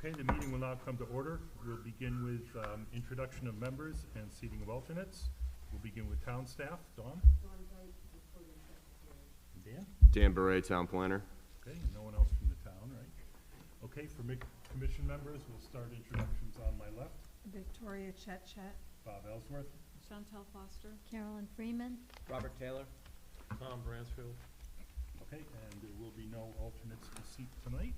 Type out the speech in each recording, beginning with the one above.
Okay, the meeting will now come to order. We'll begin with introduction of members and seating of alternates. We'll begin with town staff. Dawn? Dan? Dan Beret, Town Planner. Okay, no one else from the town, right? Okay, for commission members, we'll start introductions on my left. Victoria Chet, Bob Ellsworth. Chantel Foster, Carolyn Freeman. Robert Taylor. Tom Bransfield. Okay, and there will be no alternates to seat tonight.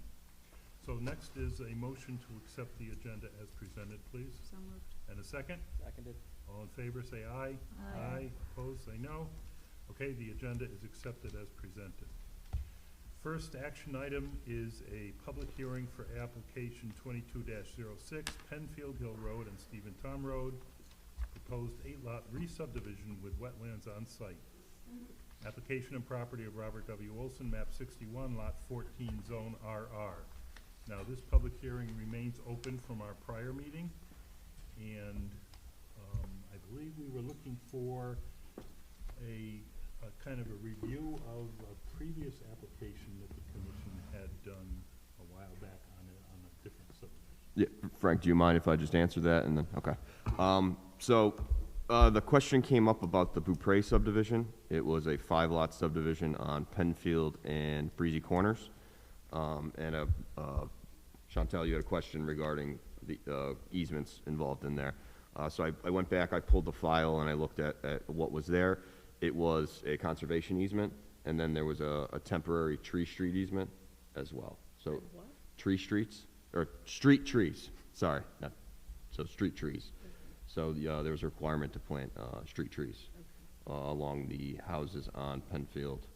So next is a motion to accept the agenda as presented, please. so moved. And a second? Seconded. All in favor, say aye. Aye. Opposed, say no. Okay, the agenda is accepted as presented. First action item is a public hearing for application 22-06, Penfield Hill Road and Stephen Tom Road, proposed 8-lot re-subdivision with wetlands on site. Application and property of Robert W. Olson, map 61, lot 14, zone RR. Now, this public hearing remains open from our prior meeting, and I believe we were looking for a kind of a review of a previous application that the commission had done a while back on a different subdivision. Yeah, Frank, do you mind if I just answer that and then, okay. The question came up about the Beaupre subdivision. It was a 5-lot subdivision on Penfield and Breezy Corners. Chantel, you had a question regarding the easements involved in there. So I went back, I pulled the file, and I looked at what was there. It was a conservation easement, and then there was a temporary tree street easement as well. So What? tree streets, or street trees, sorry. So street trees. So there was a requirement to plant street trees along the houses on Penfield.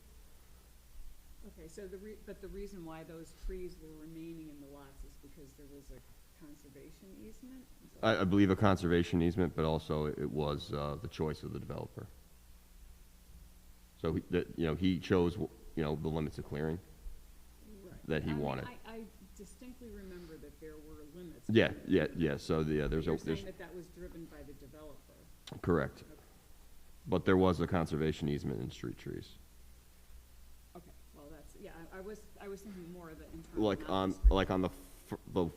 Okay, so but the reason why those trees were remaining in the lots is because there was a conservation easement? I believe a conservation easement, but also it was the choice of the developer. So he chose the limits of clearing Right. that he I mean, wanted. I distinctly remember that there were limits. Yeah. So there's You're saying that was driven by the developer. correct, Okay. but there was a conservation easement in street trees. Okay, well, that's, yeah, I was thinking more of the internal. Like not on the street. like on the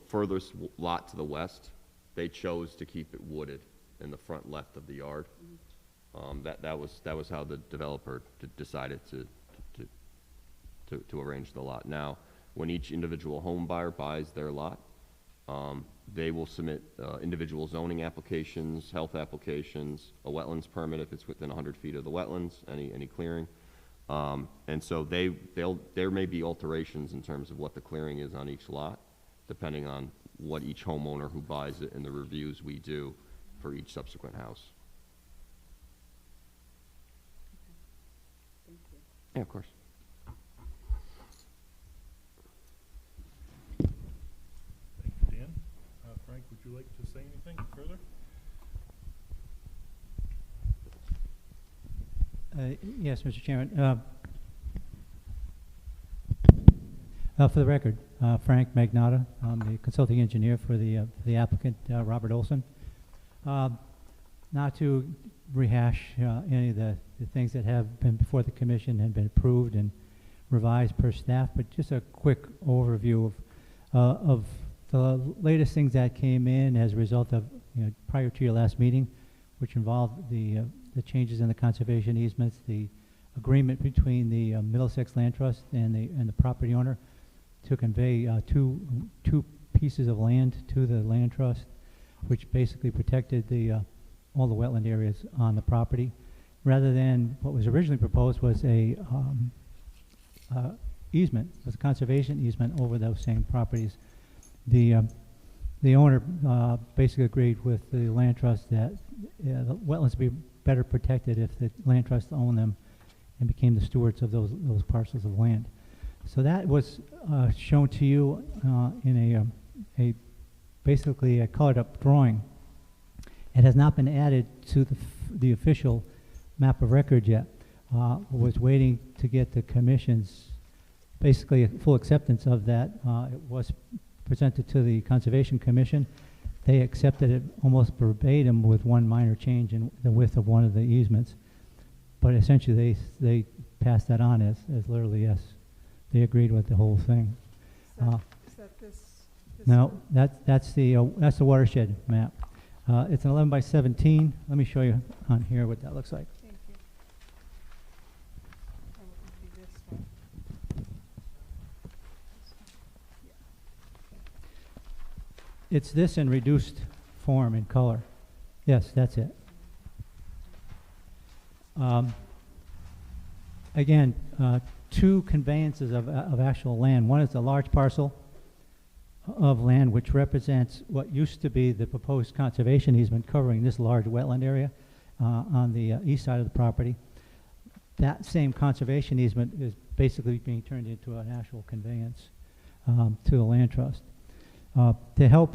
furthest lot to the west, they chose to keep it wooded in the front left of the yard. That was how the developer decided to arrange the lot. Now, when each individual home buyer buys their lot, they will submit individual zoning applications, health applications, a wetlands permit if it's within 100 feet of the wetlands, any clearing. And so there may be alterations in terms of what the clearing is on each lot, depending on what each homeowner who buys it and the reviews we do for each subsequent house. Thank you. Yeah, of course. Thank you, Dan. Frank, would you like to say anything further? Yes, Mr. Chairman. For the record, Frank Magnotta, I'm the consulting engineer for the applicant, Robert Olson. Not to rehash any of the things that have been before the commission and been approved and revised per staff, but just a quick overview of the latest things that came in as a result of, prior to your last meeting, which involved the changes in the conservation easements, the agreement between the Middlesex Land Trust and the property owner to convey two pieces of land to the land trust, which basically protected all the wetland areas on the property, rather than what was originally proposed was a easement, was a conservation easement over those same properties. The owner basically agreed with the land trust that the wetlands would be better protected if the land trust owned them and became the stewards of those parcels of land. So that was shown to you in basically a colored up drawing. It has not been added to the official map of record yet. Was waiting to get the commission's basically a full acceptance of that. It was presented to the Conservation Commission. They accepted it almost verbatim with one minor change in the width of one of the easements. But essentially they passed that on as literally yes. They agreed with the whole thing. Is that this this No, one? that's the watershed map. It's an 11 by 17. Let me show you on here what that looks like. Thank you. Oh, it would be this one. This one. Yeah. It's this in reduced form in color. Yes, that's it. Again, two conveyances of actual land. One is a large parcel of land which represents what used to be the proposed conservation easement covering this large wetland area on the east side of the property. That same conservation easement is basically being turned into an actual conveyance to the land trust. To help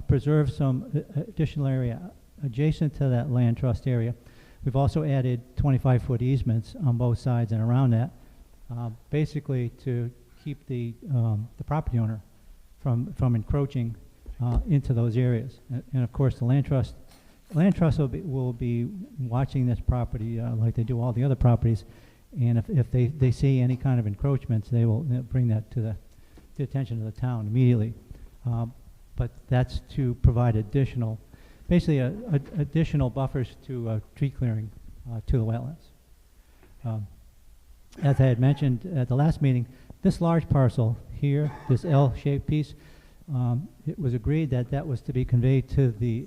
preserve some additional area adjacent to that land trust area, we've also added 25-foot easements on both sides and around that, basically to keep the property owner from encroaching into those areas. And of course, the land trust will be watching this property like they do all the other properties, and if they see any kind of encroachments, they will bring that to the attention of the town immediately. But that's to provide additional, basically additional buffers to tree clearing to the wetlands. As I had mentioned at the last meeting, this large parcel here, this L-shaped piece, it was agreed that that was to be conveyed to the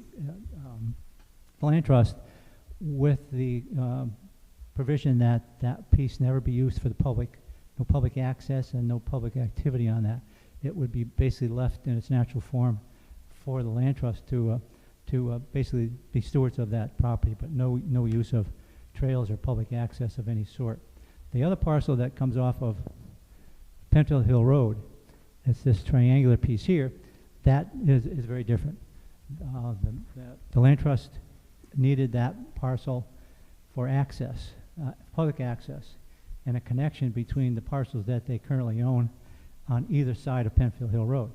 land trust with the provision that that piece never be used for the public, no public access and no public activity on that. It would be basically left in its natural form for the land trust to basically be stewards of that property, but no use of trails or public access of any sort. The other parcel that comes off of Penfield Hill Road, it's this triangular piece here, that is very different. The land trust needed that parcel for access, public access, and a connection between the parcels that they currently own on either side of Penfield Hill Road.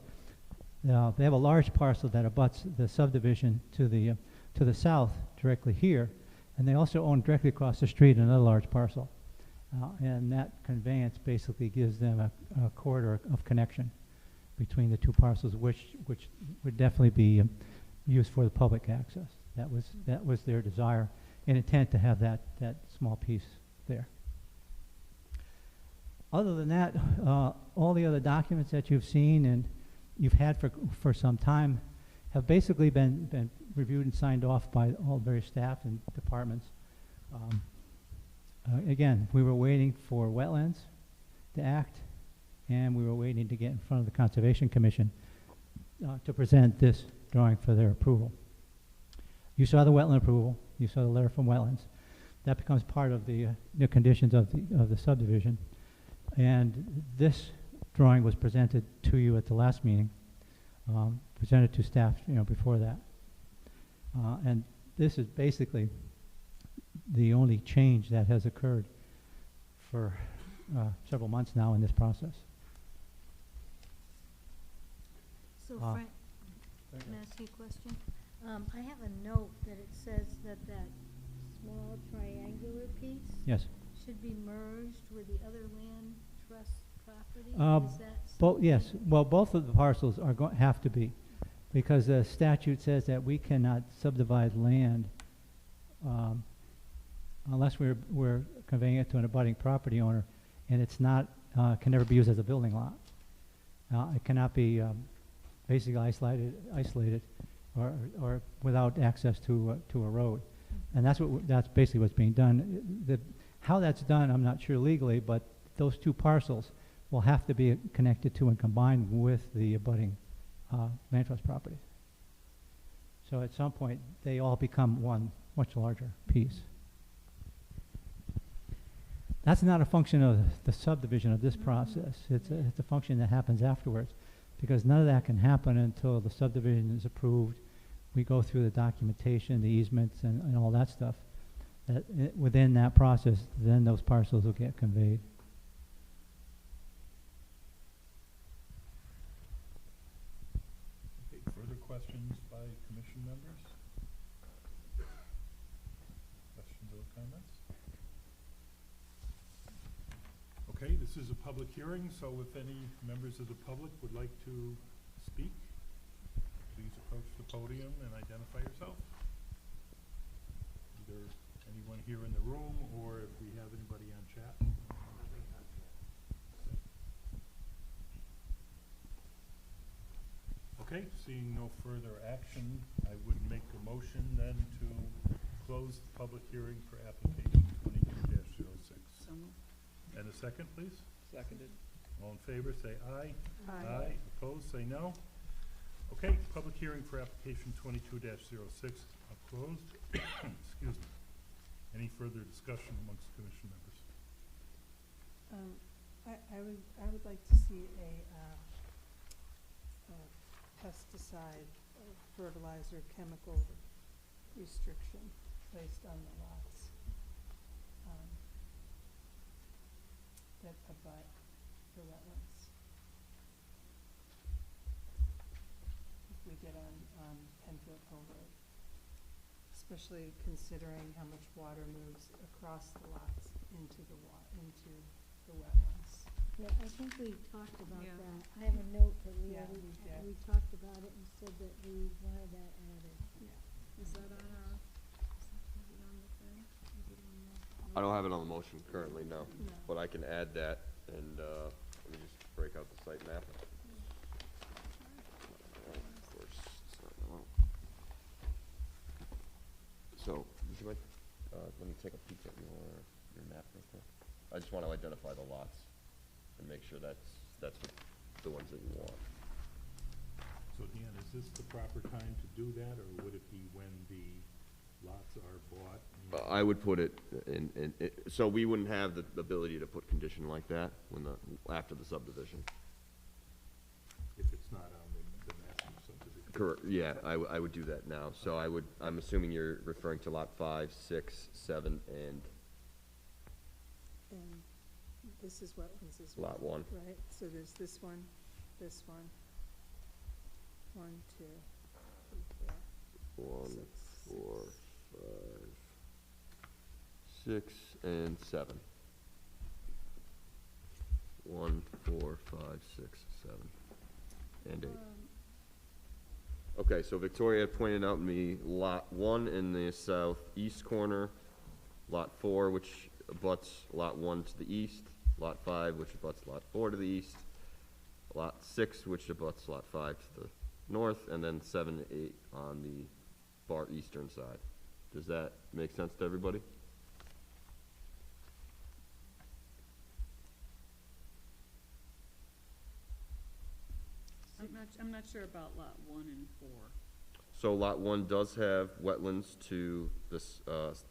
They have a large parcel that abuts the subdivision to the south directly here, and they also own directly across the street another large parcel. And that conveyance basically gives them a corridor of connection between the two parcels, which would definitely be used for the public access. That was their desire and intent, to have that small piece there. Other than that, all the other documents that you've seen and you've had for some time have basically been reviewed and signed off by all various staff and departments. Again, we were waiting for wetlands to act, and we were waiting to get in front of the Conservation Commission to present this drawing for their approval. You saw the wetland approval. You saw the letter from wetlands. That becomes part of the conditions of the subdivision. And this drawing was presented to you at the last meeting, presented to staff, before that. And this is basically the only change that has occurred for several months now in this process. So Frank, can I ask you a question? I have a note that it says that small triangular piece Yes. should be merged with the other land trust property? Is that Yes. Well, both of the parcels are have to be, because the statute says that we cannot subdivide land unless we're conveying it to an abutting property owner, and it's not can never be used as a building lot. It cannot be basically isolated, or without access to a road, and that's basically what's being done. How that's done, I'm not sure legally, but those two parcels will have to be connected to and combined with the abutting land trust property. So at some point, they all become one much larger piece. That's not a function of the subdivision of this process. It's a function that happens afterwards, because none of that can happen until the subdivision is approved. We go through the documentation, the easements, and all that stuff. Within that process, then those parcels will get conveyed. Okay, further questions by commission members? Questions or comments? Okay, this is a public hearing, so if any members of the public would like to speak, please approach the podium and identify yourself. Either anyone here in the room, or if we have anybody on chat. Okay, seeing no further action, I would make a motion then to close the public hearing for application 22-06. So moved. And a second, please? Seconded. All in favor, say aye. Aye. Opposed, say no. Okay, public hearing for application 22-06 closed. Excuse me. Any further discussion amongst commission members? I would like to see a pesticide, fertilizer, chemical restriction placed on the lots that abut the wetlands. If we get on Penfield Hill Road, especially considering how much water moves across the lots into the wetlands. Yeah, I think we talked about Yeah. that. I have a note that we Yeah, already, we did. we talked about it and said that we wanted that added. Is that on our, is it on the thing? Is it on the? I don't have it on the motion currently, no, No. but I can add that, and, let me just break out the site map. Of course, it's not in the law. So, would you like, let me take a peek at your map real quick. I just want to identify the lots and make sure that's what, the ones that you want. So Dan, is this the proper time to do that, or would it be when the lots are bought? I would put it in, so we wouldn't have the ability to put condition like that after the subdivision. If it's not on the master subdivision? Correct, yeah, I would do that now. So I'm assuming you're referring to lot 5, 6, 7, and And this is wetlands as well. lot 1. Right, so there's this one, 1, 2, 3, 4, 1, 6, 4, 5, 6, and 7. 1, 4, 5, 6, 7, and 8. Okay, so Victoria had pointed out me lot 1 in the southeast corner, lot 4, which abuts lot 1 to the east, lot 5, which abuts lot 4 to the east, lot 6, which abuts lot 5 to the north, and then 7 and 8 on the far eastern side. Does that make sense to everybody? I'm not sure about lot 1 and 4. So lot 1 does have wetlands to the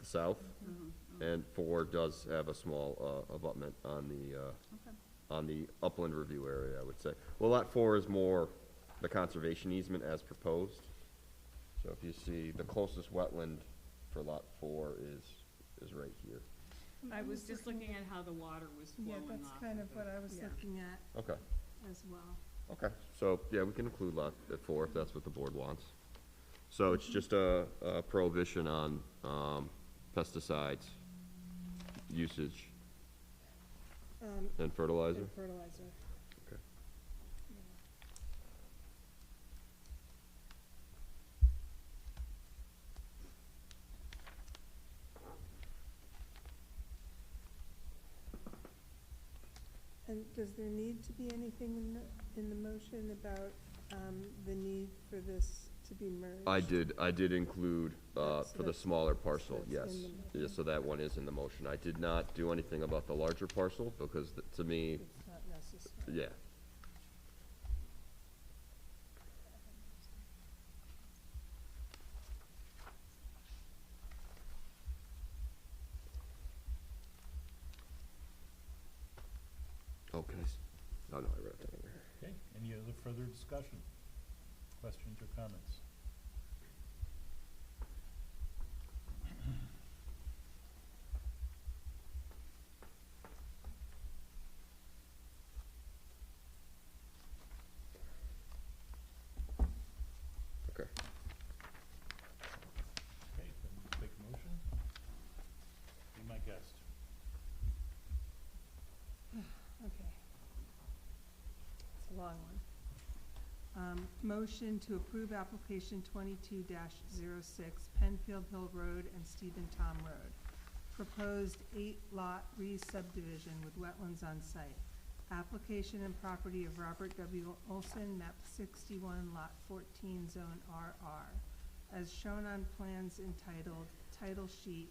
south, and 4 does have a small abutment on the upland review area, I would say. Well, lot 4 is more the conservation easement as proposed. So if you see, the closest wetland for lot 4 is right here. I was just looking at how the water was Yeah, flowing off. that's kind of what I was Yeah. looking at Okay, as well. okay. So, yeah, we can include lot 4 if that's what the board wants. So it's just a prohibition on pesticides usage and fertilizer? And fertilizer. Okay. Yeah. And does there need to be anything in the motion about the need for this to be merged? I did include, So for the that's- smaller parcel, that's yes. in the motion. Yeah, so that one is in the motion. I did not do anything about the larger parcel, because to me, It's not necessary. yeah. Okay. Oh, no, I wrote that in there. Okay, any other further discussion, questions or comments? Okay. Okay, then take a motion. Be my guest. Okay. It's a long one. Motion to approve application 22-06, Penfield Hill Road and Stephen Tom Road. Proposed 8-lot re-subdivision with wetlands on site. Application and property of Robert W. Olson, map 61, lot 14, zone RR. As shown on plans entitled Title Sheet,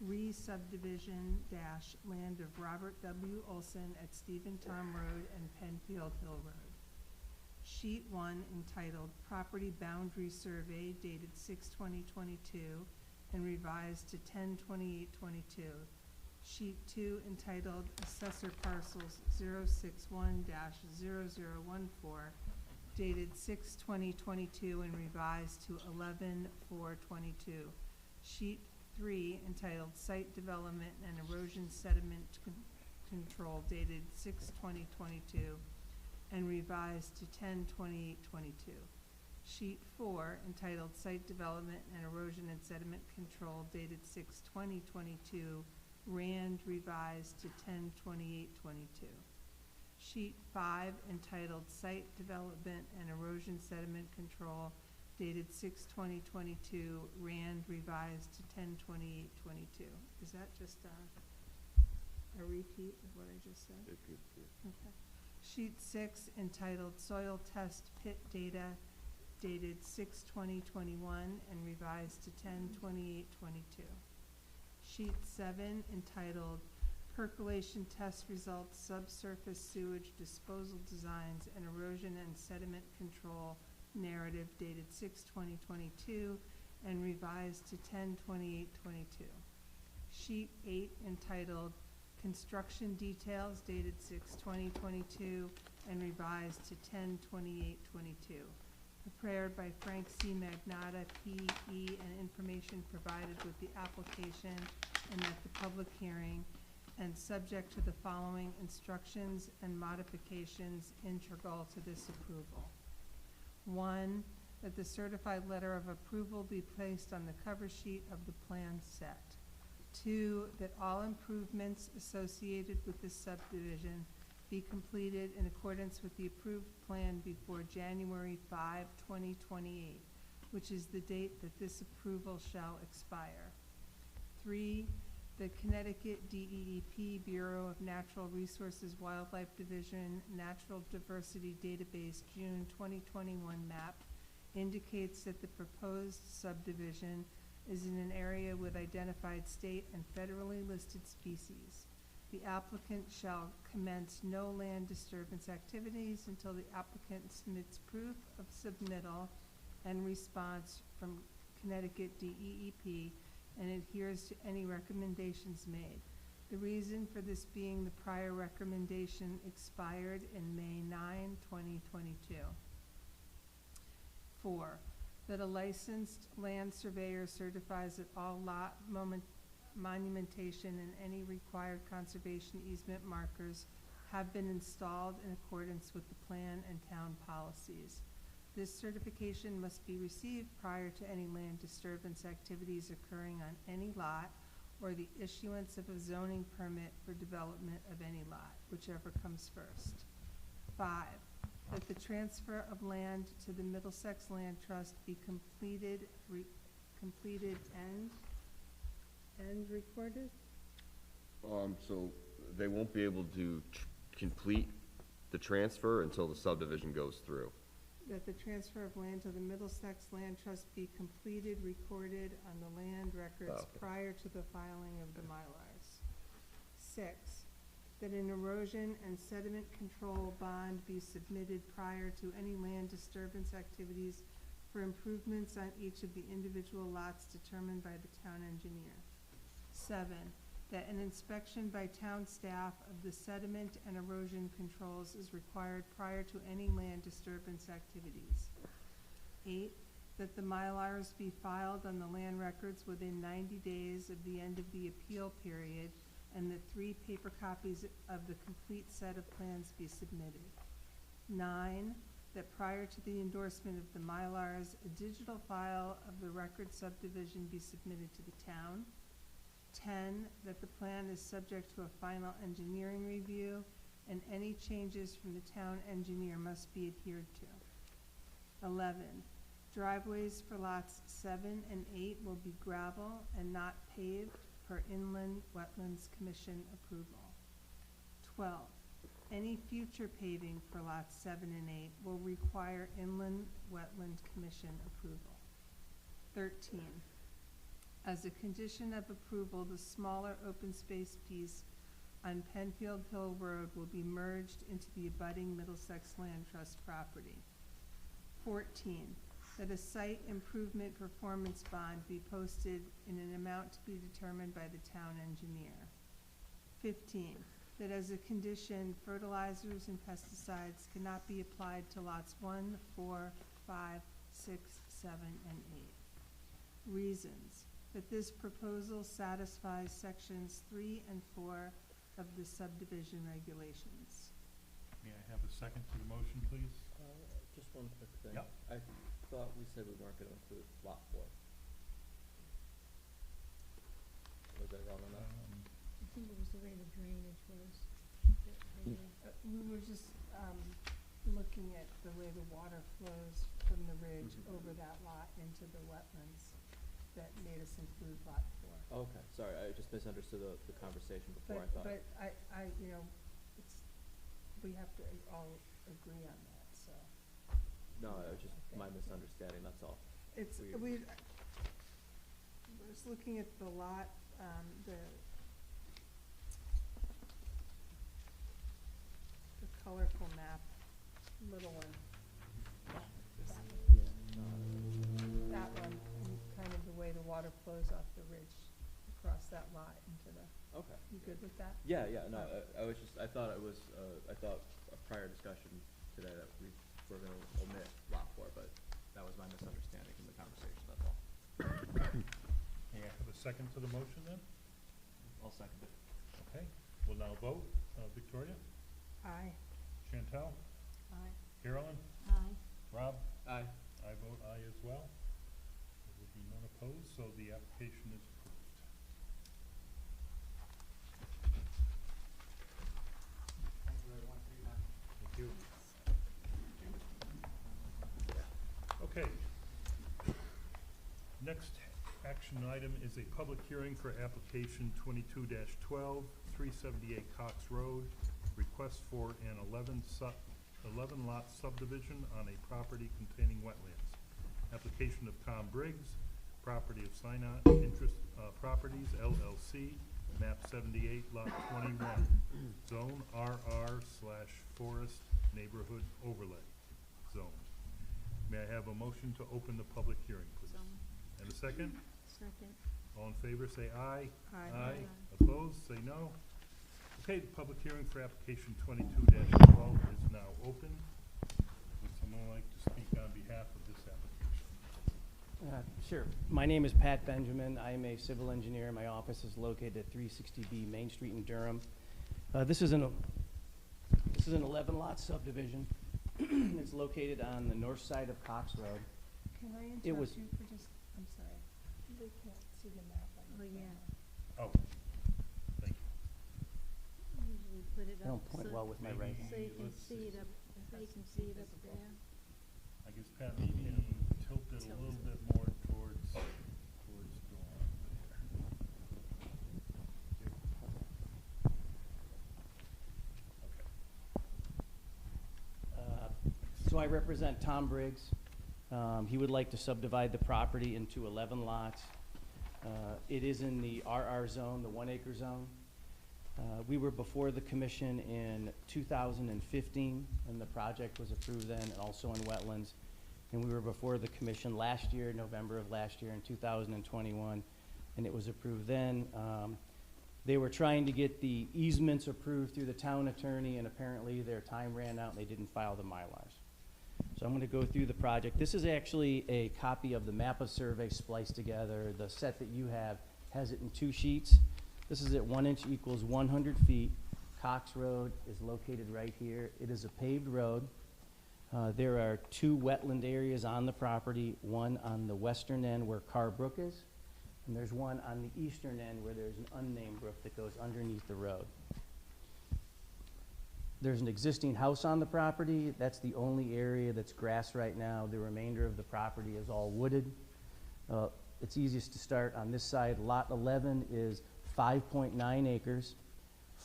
re-subdivision dash land of Robert W. Olson at Stephen Tom Road and Penfield Hill Road. Sheet 1 entitled Property Boundary Survey dated 6/20/22 and revised to 10/28/22. Sheet 2 entitled Assessor Parcels 061-0014 dated 6/20/22 and revised to 11/4/22. Sheet 3 entitled Site Development and Erosion Sediment Control dated 6/20/22 and revised to 10/28/22. Sheet 4 entitled Site Development and Erosion and Sediment Control dated 6/20/22, RAND revised to 10/28/22. Sheet 5 entitled Site Development and Erosion Sediment Control dated 6/20/22, RAND revised to 10/28/22. Is that just a repeat of what I just said? Okay. Sheet 6 entitled Soil Test Pit Data dated 6/20/21 and revised to 10/28/22. Sheet 7 entitled Percolation Test Results Subsurface Sewage Disposal Designs and Erosion and Sediment Control Narrative dated 6/20/22 and revised to 10/28/22. Sheet 8 entitled Construction Details dated 6/20/22 and revised to 10/28/22. Prepared by Frank C. Magnata, P.E., and information provided with the application and at the public hearing, and subject to the following instructions and modifications integral to this approval. 1, that the certified letter of approval be placed on the cover sheet of the plan set. 2, that all improvements associated with this subdivision be completed in accordance with the approved plan before January 5, 2028, which is the date that this approval shall expire. 3, the Connecticut DEEP Bureau of Natural Resources Wildlife Division Natural Diversity Database June 2021 map indicates that the proposed subdivision is in an area with identified state and federally listed species. The applicant shall commence no land disturbance activities until the applicant submits proof of submittal and response from Connecticut DEEP and adheres to any recommendations made. The reason for this being the prior recommendation expired in May 9, 2022. 4, that a licensed land surveyor certifies that all lot monumentation and any required conservation easement markers have been installed in accordance with the plan and town policies. This certification must be received prior to any land disturbance activities occurring on any lot or the issuance of a zoning permit for development of any lot, whichever comes first. 5, that the transfer of land to the Middlesex Land Trust be completed and recorded? So they won't be able to complete the transfer until the subdivision goes through. That the transfer of land to the Middlesex Land Trust be completed, recorded on the land records Okay. prior to the filing of the Mylars. 6, that an erosion and sediment control bond be submitted prior to any land disturbance activities for improvements on each of the individual lots determined by the town engineer. 7, that an inspection by town staff of the sediment and erosion controls is required prior to any land disturbance activities. 8, that the Mylars be filed on the land records within 90 days of the end of the appeal period, and that 3 paper copies of the complete set of plans be submitted. 9, that prior to the endorsement of the Mylars, a digital file of the record subdivision be submitted to the town. 10, that the plan is subject to a final engineering review, and any changes from the town engineer must be adhered to. 11, driveways for lots 7 and 8 will be gravel and not paved per Inland Wetlands Commission approval. 12, any future paving for lots 7 and 8 will require Inland Wetland Commission approval. 13, as a condition of approval, the smaller open space piece on Penfield Hill Road will be merged into the abutting Middlesex Land Trust property. 14, that a site improvement performance bond be posted in an amount to be determined by the town engineer. 15, that as a condition, fertilizers and pesticides cannot be applied to lots 1, 4, 5, 6, 7, and 8. Reasons, that this proposal satisfies sections 3 and 4 of the subdivision regulations. May I have a second to the motion, please? Just one quick thing. Yep. I thought we said we weren't gonna include lot 4. Was I wrong on that? I think it was the way the drainage was. We were just, looking at the way the water flows from the ridge over that lot into the wetlands that made us include lot 4. Okay, sorry, I just misunderstood the conversation before. I thought. But you know, we have to all agree on that, so. No, it was just my misunderstanding, that's all. It's, We- we're just looking at the lot, the colorful map, little one. That one, and kind of the way the water flows off the ridge across that lot into the, Okay. you good with that? Yeah, no, I was just, I thought it was, I thought a prior discussion today that we were gonna omit lot 4, but that was my misunderstanding from the conversation, that's all. May I have a second to the motion then? I'll second it. Okay, we'll now vote. Victoria? Aye. Chantel? Aye. Carolyn? Aye. Rob? Aye. I vote aye as well. There will be none opposed, so the application is approved. Thank you. Okay. Next action item is a public hearing for application 22-12, 378 Cox Road. Request for an 11-lot subdivision on a property containing wetlands. Application of Tom Briggs, property of Sinot Interest Properties LLC, map 78, lot 21, zone RR/forest neighborhood overlay zone. May I have a motion to open the public hearing, please? So, And a second? second. All in favor, say aye. Aye. Opposed, say no. Okay, the public hearing for application 22-12 is now open. Would someone like to speak on behalf of this application? Sure. My name is Pat Benjamin. I am a civil engineer. My office is located at 360B Main Street in Durham. This is an 11-lot subdivision. It's located on the north side of Cox Road. Can I It was- interrupt you for just, I'm sorry, they can't see the map on the Oh, yeah. camera. Oh, thank you. Usually put it I up don't point so, well with my Maybe right hand. so you can let's see it up, so you can see it up there. I guess, Pat, maybe tilt it a little bit more towards Dawn So I represent Tom Briggs. He would like to subdivide the property into 11 lots. It is in the RR zone, the 1-acre zone. We were before the commission in 2015, and the project was approved then, and also in wetlands. And we were before the commission last year, November of last year, in 2021, and it was approved then. They were trying to get the easements approved through the town attorney, and apparently their time ran out and they didn't file the Mylars. So I'm gonna go through the project. This is actually a copy of the map of survey spliced together. The set that you have has it in 2 sheets. This is at 1 inch equals 100 feet. Cox Road is located right here. It is a paved road. There are 2 wetland areas on the property, one on the western end where Carr Brook is, and there's one on the eastern end where there's an unnamed brook that goes underneath the road. There's an existing house on the property. That's the only area that's grass right now. The remainder of the property is all wooded. It's easiest to start on this side. Lot 11 is 5.9 acres.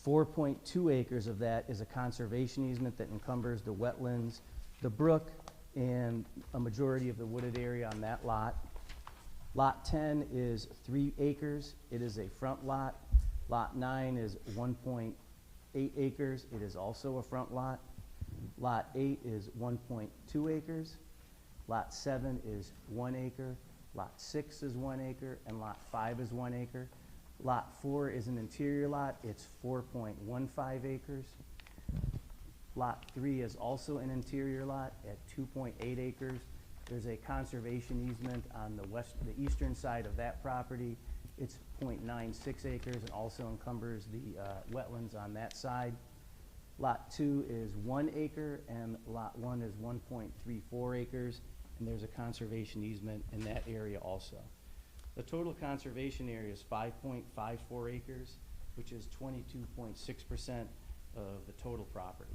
4.2 acres of that is a conservation easement that encumbers the wetlands, the brook, and a majority of the wooded area on that lot. Lot 10 is 3 acres. It is a front lot. Lot 9 is 1.8 acres. It is also a front lot. Lot 8 is 1.2 acres. Lot 7 is 1 acre. Lot 6 is 1 acre, and Lot 5 is 1 acre. Lot 4 is an interior lot. It's 4.15 acres. Lot 3 is also an interior lot at 2.8 acres. There's a conservation easement on the eastern side of that property. It's 0.96 acres and also encumbers the wetlands on that side. Lot 2 is 1 acre and Lot 1 is 1.34 acres, and there's a conservation easement in that area also. The total conservation area is 5.54 acres, which is 22.6% of the total property.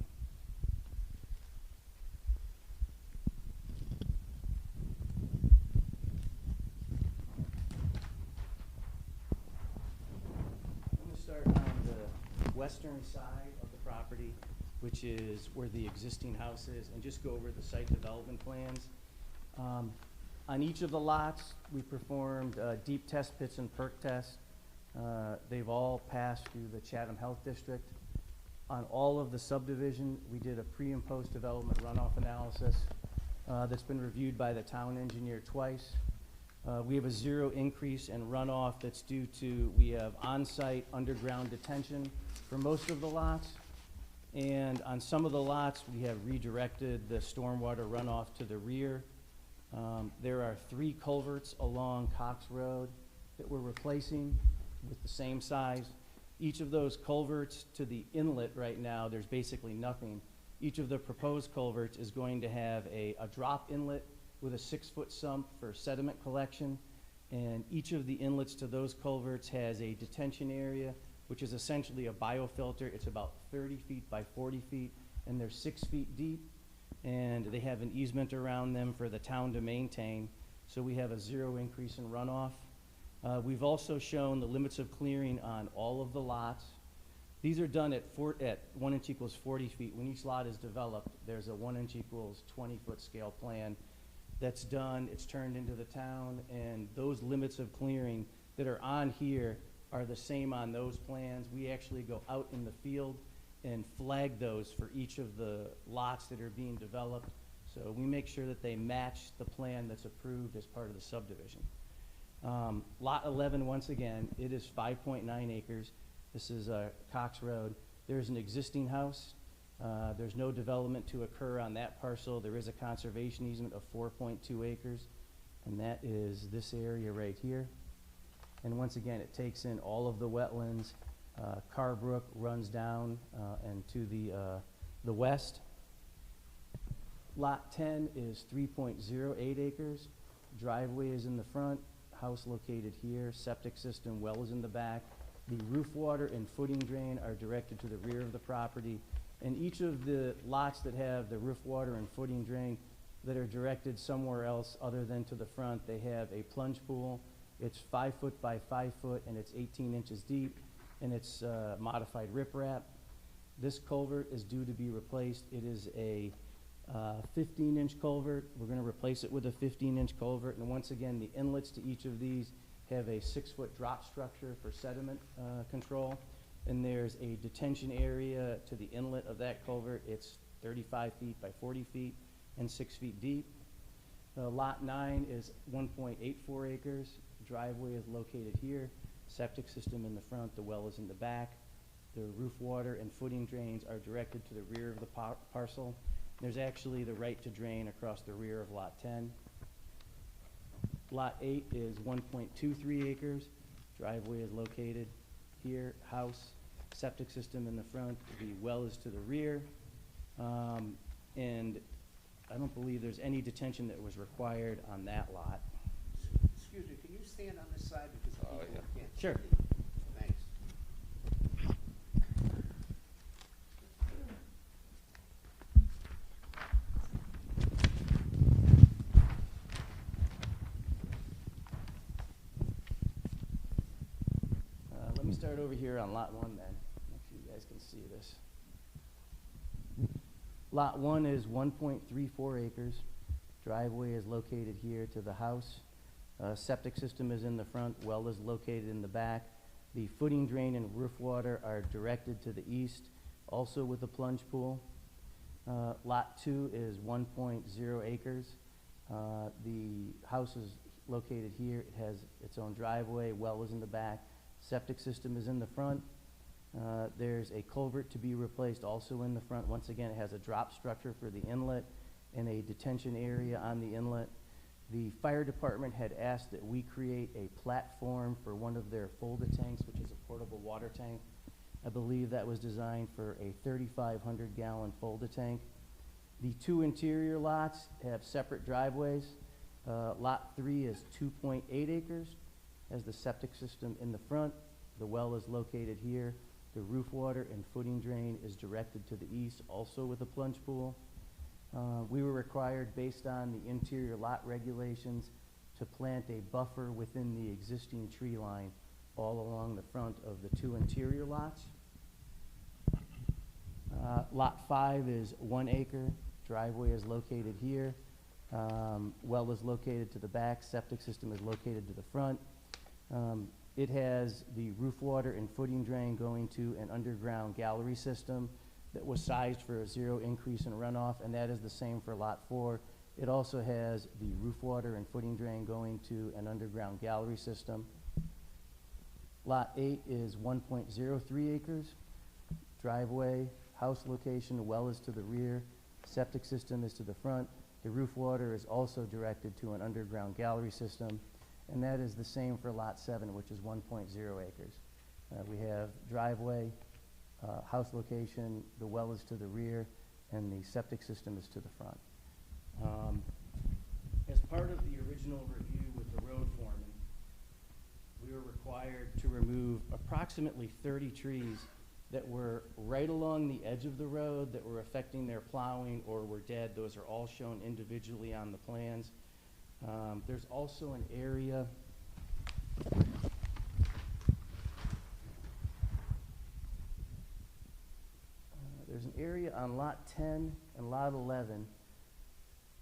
I'm going to start on the western side of the property, which is where the existing house is, and just go over the site development plans. On each of the lots, we performed deep test pits and perk tests. They've all passed through the Chatham Health District. On all of the subdivision, we did a pre and post development runoff analysis that's been reviewed by the town engineer twice. We have a 0 increase in runoff that's due to, we have on-site underground detention for most of the lots. And on some of the lots, we have redirected the stormwater runoff to the rear. There are 3 culverts along Cox Road that we're replacing with the same size. Each of those culverts to the inlet right now, there's basically nothing. Each of the proposed culverts is going to have a drop inlet with a 6-foot sump for sediment collection. And each of the inlets to those culverts has a detention area, which is essentially a biofilter. It's about 30 feet by 40 feet, and they're 6 feet deep. And they have an easement around them for the town to maintain. So we have a 0 increase in runoff. We've also shown the limits of clearing on all of the lots. These are done at 1 inch equals 40 feet. When each lot is developed, there's a 1 inch equals 20-foot scale plan that's done. It's turned into the town, and those limits of clearing that are on here are the same on those plans. We actually go out in the field and flag those for each of the lots that are being developed. So we make sure that they match the plan that's approved as part of the subdivision. Lot 11, once again, it is 5.9 acres. This is Cox Road. There's an existing house. There's no development to occur on that parcel. There is a conservation easement of 4.2 acres, and that is this area right here. And once again, it takes in all of the wetlands. Carbrook runs down and to the west. Lot 10 is 3.08 acres. Driveway is in the front, house located here, septic system, well is in the back. The roof water and footing drain are directed to the rear of the property. And each of the lots that have the roof water and footing drain that are directed somewhere else other than to the front, they have a plunge pool. It's 5 foot by 5 foot, and it's 18 inches deep, and it's modified riprap. This culvert is due to be replaced. It is a 15-inch culvert. We're going to replace it with a 15-inch culvert, and once again, the inlets to each of these have a 6-foot drop structure for sediment control, and there's a detention area to the inlet of that culvert. It's 35 feet by 40 feet and 6 feet deep. Lot 9 is 1.84 acres. Driveway is located here. Septic system in the front, the well is in the back. The roof water and footing drains are directed to the rear of the parcel. There's actually the right to drain across the rear of Lot 10. Lot 8 is 1.23 acres. Driveway is located here, house, septic system in the front, the well is to the rear. And I don't believe there's any detention that was required on that lot. Excuse me, can you stand on this side because people can't see Sure. you? Thanks. start over here on lot 1 then, make sure you guys can see this. Lot 1 is 1.34 acres. Driveway is located here to the house. Septic system is in the front, well is located in the back. The footing drain and roof water are directed to the east, also with a plunge pool. Lot 2 is 1.0 acres. The house is located here. It has its own driveway, well is in the back, septic system is in the front. There's a culvert to be replaced also in the front. Once again, it has a drop structure for the inlet and a detention area on the inlet. The fire department had asked that we create a platform for one of their Folda tanks, which is a portable water tank. I believe that was designed for a 3,500 gallon Folda tank. The 2 interior lots have separate driveways. Lot 3 is 2.8 acres, has the septic system in the front. The well is located here. The roof water and footing drain is directed to the east, also with a plunge pool. We were required, based on the interior lot regulations, to plant a buffer within the existing tree line all along the front of the 2 interior lots. Lot 5 is 1 acre. Driveway is located here. Well is located to the back. Septic system is located to the front. It has the roof water and footing drain going to an underground gallery system that was sized for a 0 increase in runoff, and that is the same for Lot 4. It also has the roof water and footing drain going to an underground gallery system. Lot 8 is 1.03 acres. Driveway, house location, the well is to the rear, septic system is to the front. The roof water is also directed to an underground gallery system, and that is the same for Lot 7, which is 1.0 acres. We have driveway, house location, the well is to the rear, and the septic system is to the front. As part of the original review with the road foreman, we were required to remove approximately 30 trees that were right along the edge of the road that were affecting their plowing or were dead. Those are all shown individually on the plans. There's also an area there's an area on Lot 10 and Lot 11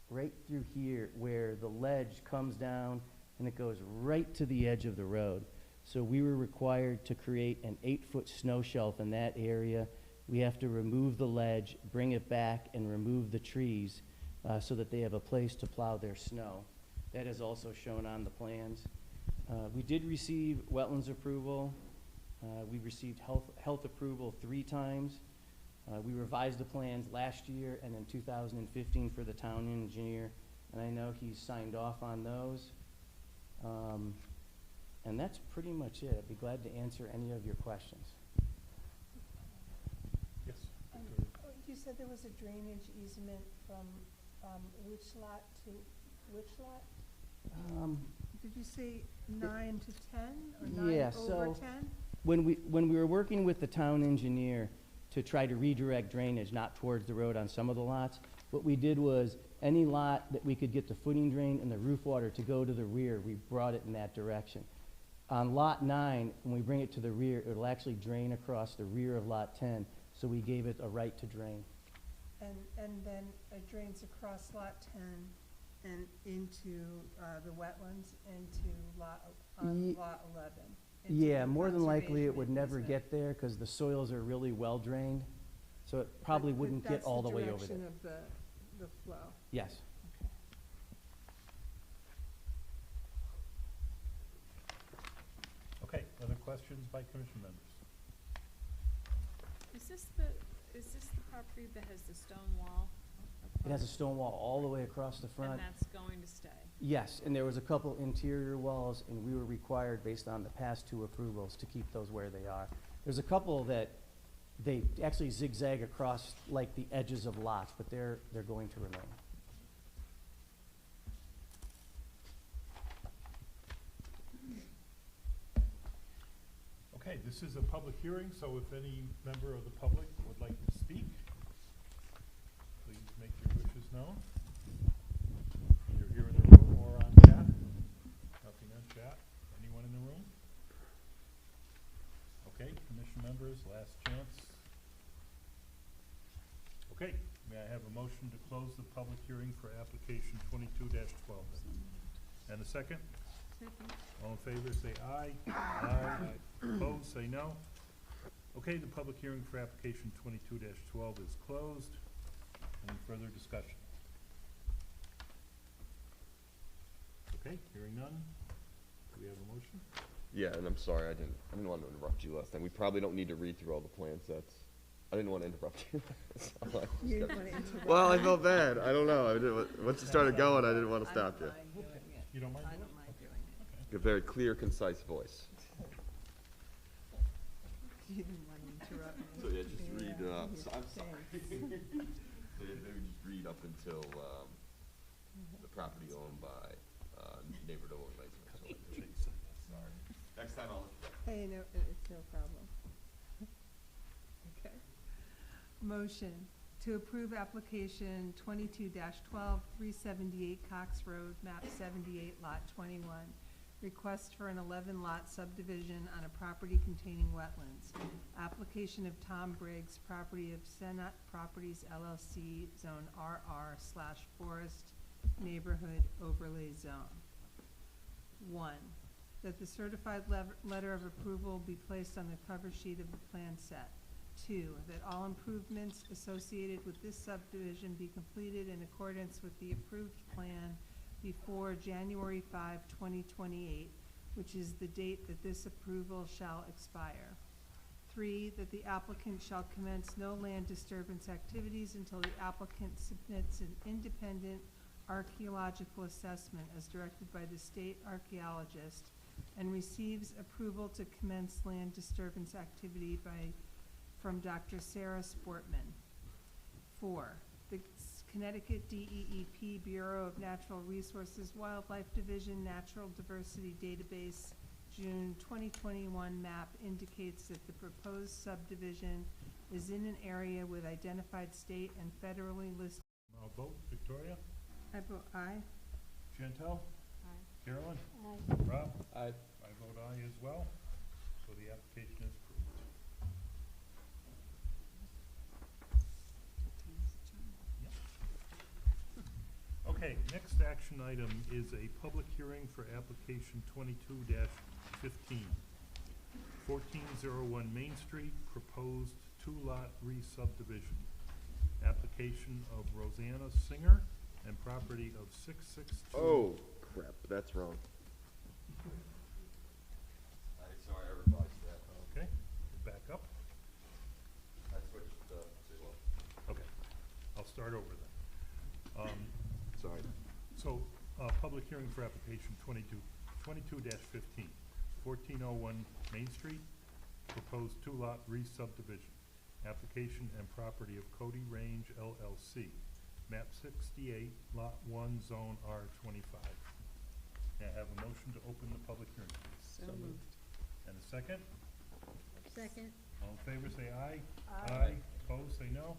right through here where the ledge comes down and it goes right to the edge of the road. So we were required to create an 8-foot snow shelf in that area. We have to remove the ledge, bring it back, and remove the trees so that they have a place to plow their snow. That is also shown on the plans. We did receive wetlands approval. We received health approval 3 times. We revised the plans last year and in 2015 for the town engineer, and I know he's signed off on those. And that's pretty much it. I'd be glad to answer any of your questions. Yes. You said there was a drainage easement from which lot to which lot? Did you say 9 to 10 or 9 Yeah, over so 10? when we were working with the town engineer to try to redirect drainage, not towards the road on some of the lots, what we did was any lot that we could get the footing drain and the roof water to go to the rear, we brought it in that direction. On Lot 9, when we bring it to the rear, it'll actually drain across the rear of Lot 10, so we gave it a right to drain. And then it drains across Lot 10 and into the wetlands into Lot 11. into Yeah, the more than likely it conservation would never easement. get there because the soils are really well drained, so it probably But wouldn't get all the way over there. That's the direction of the flow. Yes. Okay, other questions by commission members? Is this the property that has the stone wall? It has a stone wall all the way across the front. And that's going to stay? Yes, and there was a couple interior walls, and we were required, based on the past 2 approvals, to keep those where they are. There's a couple that they actually zigzag across like the edges of lots, but they're going to remain. Okay, this is a public hearing, so if any member of the public would like to speak, please make your wishes known. Either here in the room or on chat. Nothing on chat. Anyone in the room? members, last chance. Okay, may I have a motion to close the public hearing for application 22-12? And a second? Second. All in favor, say aye. Aye. Opposed, say no. Okay, the public hearing for application 22-12 is closed. Any further discussion? Okay, hearing none. Do we have a motion? Yeah, and I'm sorry, I didn't want to interrupt you last time. We probably don't need to read through all the plan sets. I didn't want to interrupt you. So I just You kept- didn't want to interrupt. Well, I felt bad. I don't know. I didn't, once you started going, I didn't want to stop you. I don't mind doing it. You don't mind I doing don't it? mind doing it. A very clear, concise voice. You didn't want to interrupt me. So yeah, just read, Yeah, so I'm sorry. thanks. So yeah, maybe just read up until, the property owned by, neighbor to own Lakeland. Sorry. Next time I'll. Hey, no, it's no problem. Okay. Motion to approve application 22-12, 378 Cox Road, map 78, lot 21. Request for an 11-lot subdivision on a property containing wetlands. Application of Tom Briggs, property of Senat Properties LLC, Zone RR/Forest Neighborhood Overlay Zone. 1, that the certified letter of approval be placed on the cover sheet of the plan set. 2, that all improvements associated with this subdivision be completed in accordance with the approved plan before January 5, 2028, which is the date that this approval shall expire. 3, that the applicant shall commence no land disturbance activities until the applicant submits an independent archaeological assessment as directed by the state archaeologist and receives approval to commence land disturbance activity from Dr. Sarah Sportman. 4, the Connecticut DEEP Bureau of Natural Resources Wildlife Division Natural Diversity Database June 2021 map indicates that the proposed subdivision is in an area with identified state and federally listed. I'll vote. Victoria? I vote aye. Chantel? Aye. Carolyn? Aye. Rob? Aye. I vote aye as well, so the application is approved. Okay, next action item is a public hearing for application 22-15. 1401 Main Street, proposed two-lot re-subdivision. Application of Rosanna Singer and property of 662. Oh, crap, that's wrong. Sorry, I revised that. Okay, back up. I switched, Okay, I'll start over then. sorry. So, public hearing for application 22-15, 1401 Main Street, proposed two-lot re-subdivision. Application and property of Cody Range LLC, map 68, lot 1, zone R25. May I have a motion to open the public hearing, please? So moved. And a second? Second. All in favor, say aye. Aye. Opposed, say no.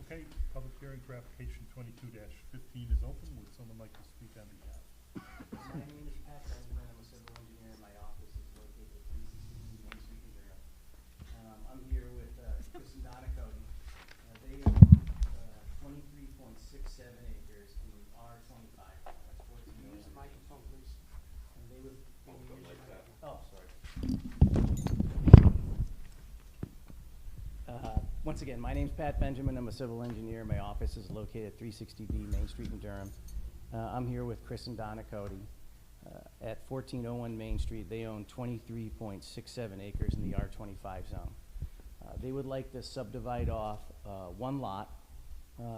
Okay, public hearing for application 22-15 is open. Would someone like to speak on behalf? My name is Pat Benjamin, I'm a civil engineer, my office is located at 316 Main Street in Durham. I'm here with Chris and Donna Cody. They own 23.67 acres in the R25, that's 14 Can you use the microphone, please? And they would, can you use like my- that. Oh, sorry. Once again, my name's Pat Benjamin, I'm a civil engineer, my office is located at 360B Main Street in Durham. I'm here with Chris and Donna Cody. At 1401 Main Street, they own 23.67 acres in the R25 zone. They would like to subdivide off one lot.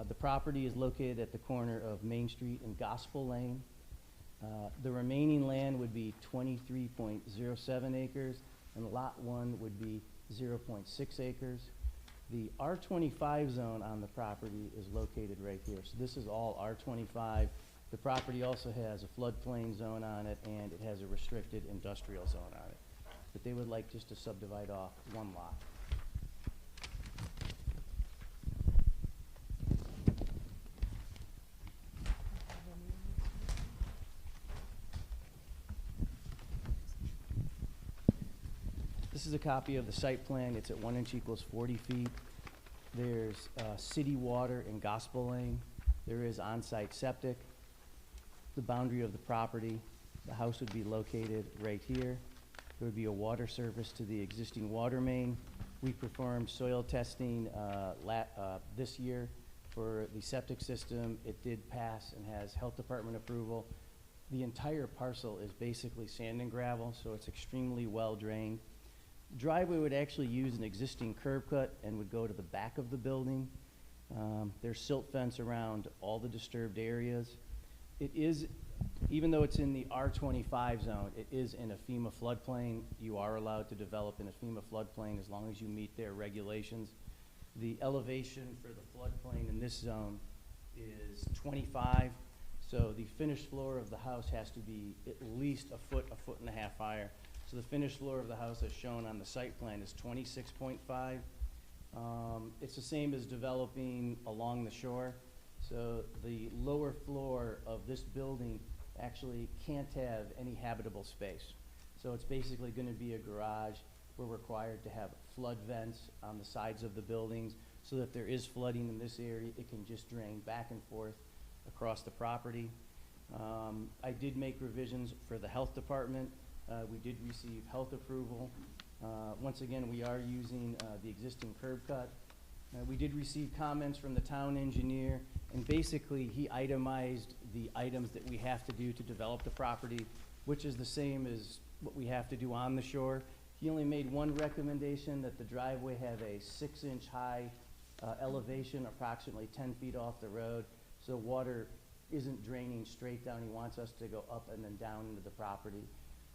The property is located at the corner of Main Street and Gospel Lane. The remaining land would be 23.07 acres, and lot 1 would be 0.6 acres. The R25 zone on the property is located right here. So this is all R25. The property also has a floodplain zone on it, and it has a restricted industrial zone on it. But they would like just to subdivide off one lot. This is a copy of the site plan. It's at 1 inch equals 40 feet. There's city water in Gospel Lane. There is on-site septic. The boundary of the property, the house would be located right here. There would be a water service to the existing water main. We performed soil testing this year for the septic system. It did pass and has health department approval. The entire parcel is basically sand and gravel, so it's extremely well drained. Driveway would actually use an existing curb cut and would go to the back of the building. There's silt fence around all the disturbed areas. It is, even though it's in the R25 zone, it is in a FEMA floodplain. You are allowed to develop in a FEMA floodplain as long as you meet their regulations. The elevation for the floodplain in this zone is 25, so the finished floor of the house has to be at least a foot and a half higher. So the finished floor of the house as shown on the site plan is 26.5. It's the same as developing along the shore. So the lower floor of this building actually can't have any habitable space. So it's basically going to be a garage. We're required to have flood vents on the sides of the buildings so that if there is flooding in this area, it can just drain back and forth across the property. I did make revisions for the health department. We did receive health approval. Once again, we are using the existing curb cut. We did receive comments from the town engineer, and basically he itemized the items that we have to do to develop the property, which is the same as what we have to do on the shore. He only made one recommendation, that the driveway have a 6-inch high elevation, approximately 10 feet off the road, so water isn't draining straight down. He wants us to go up and then down into the property,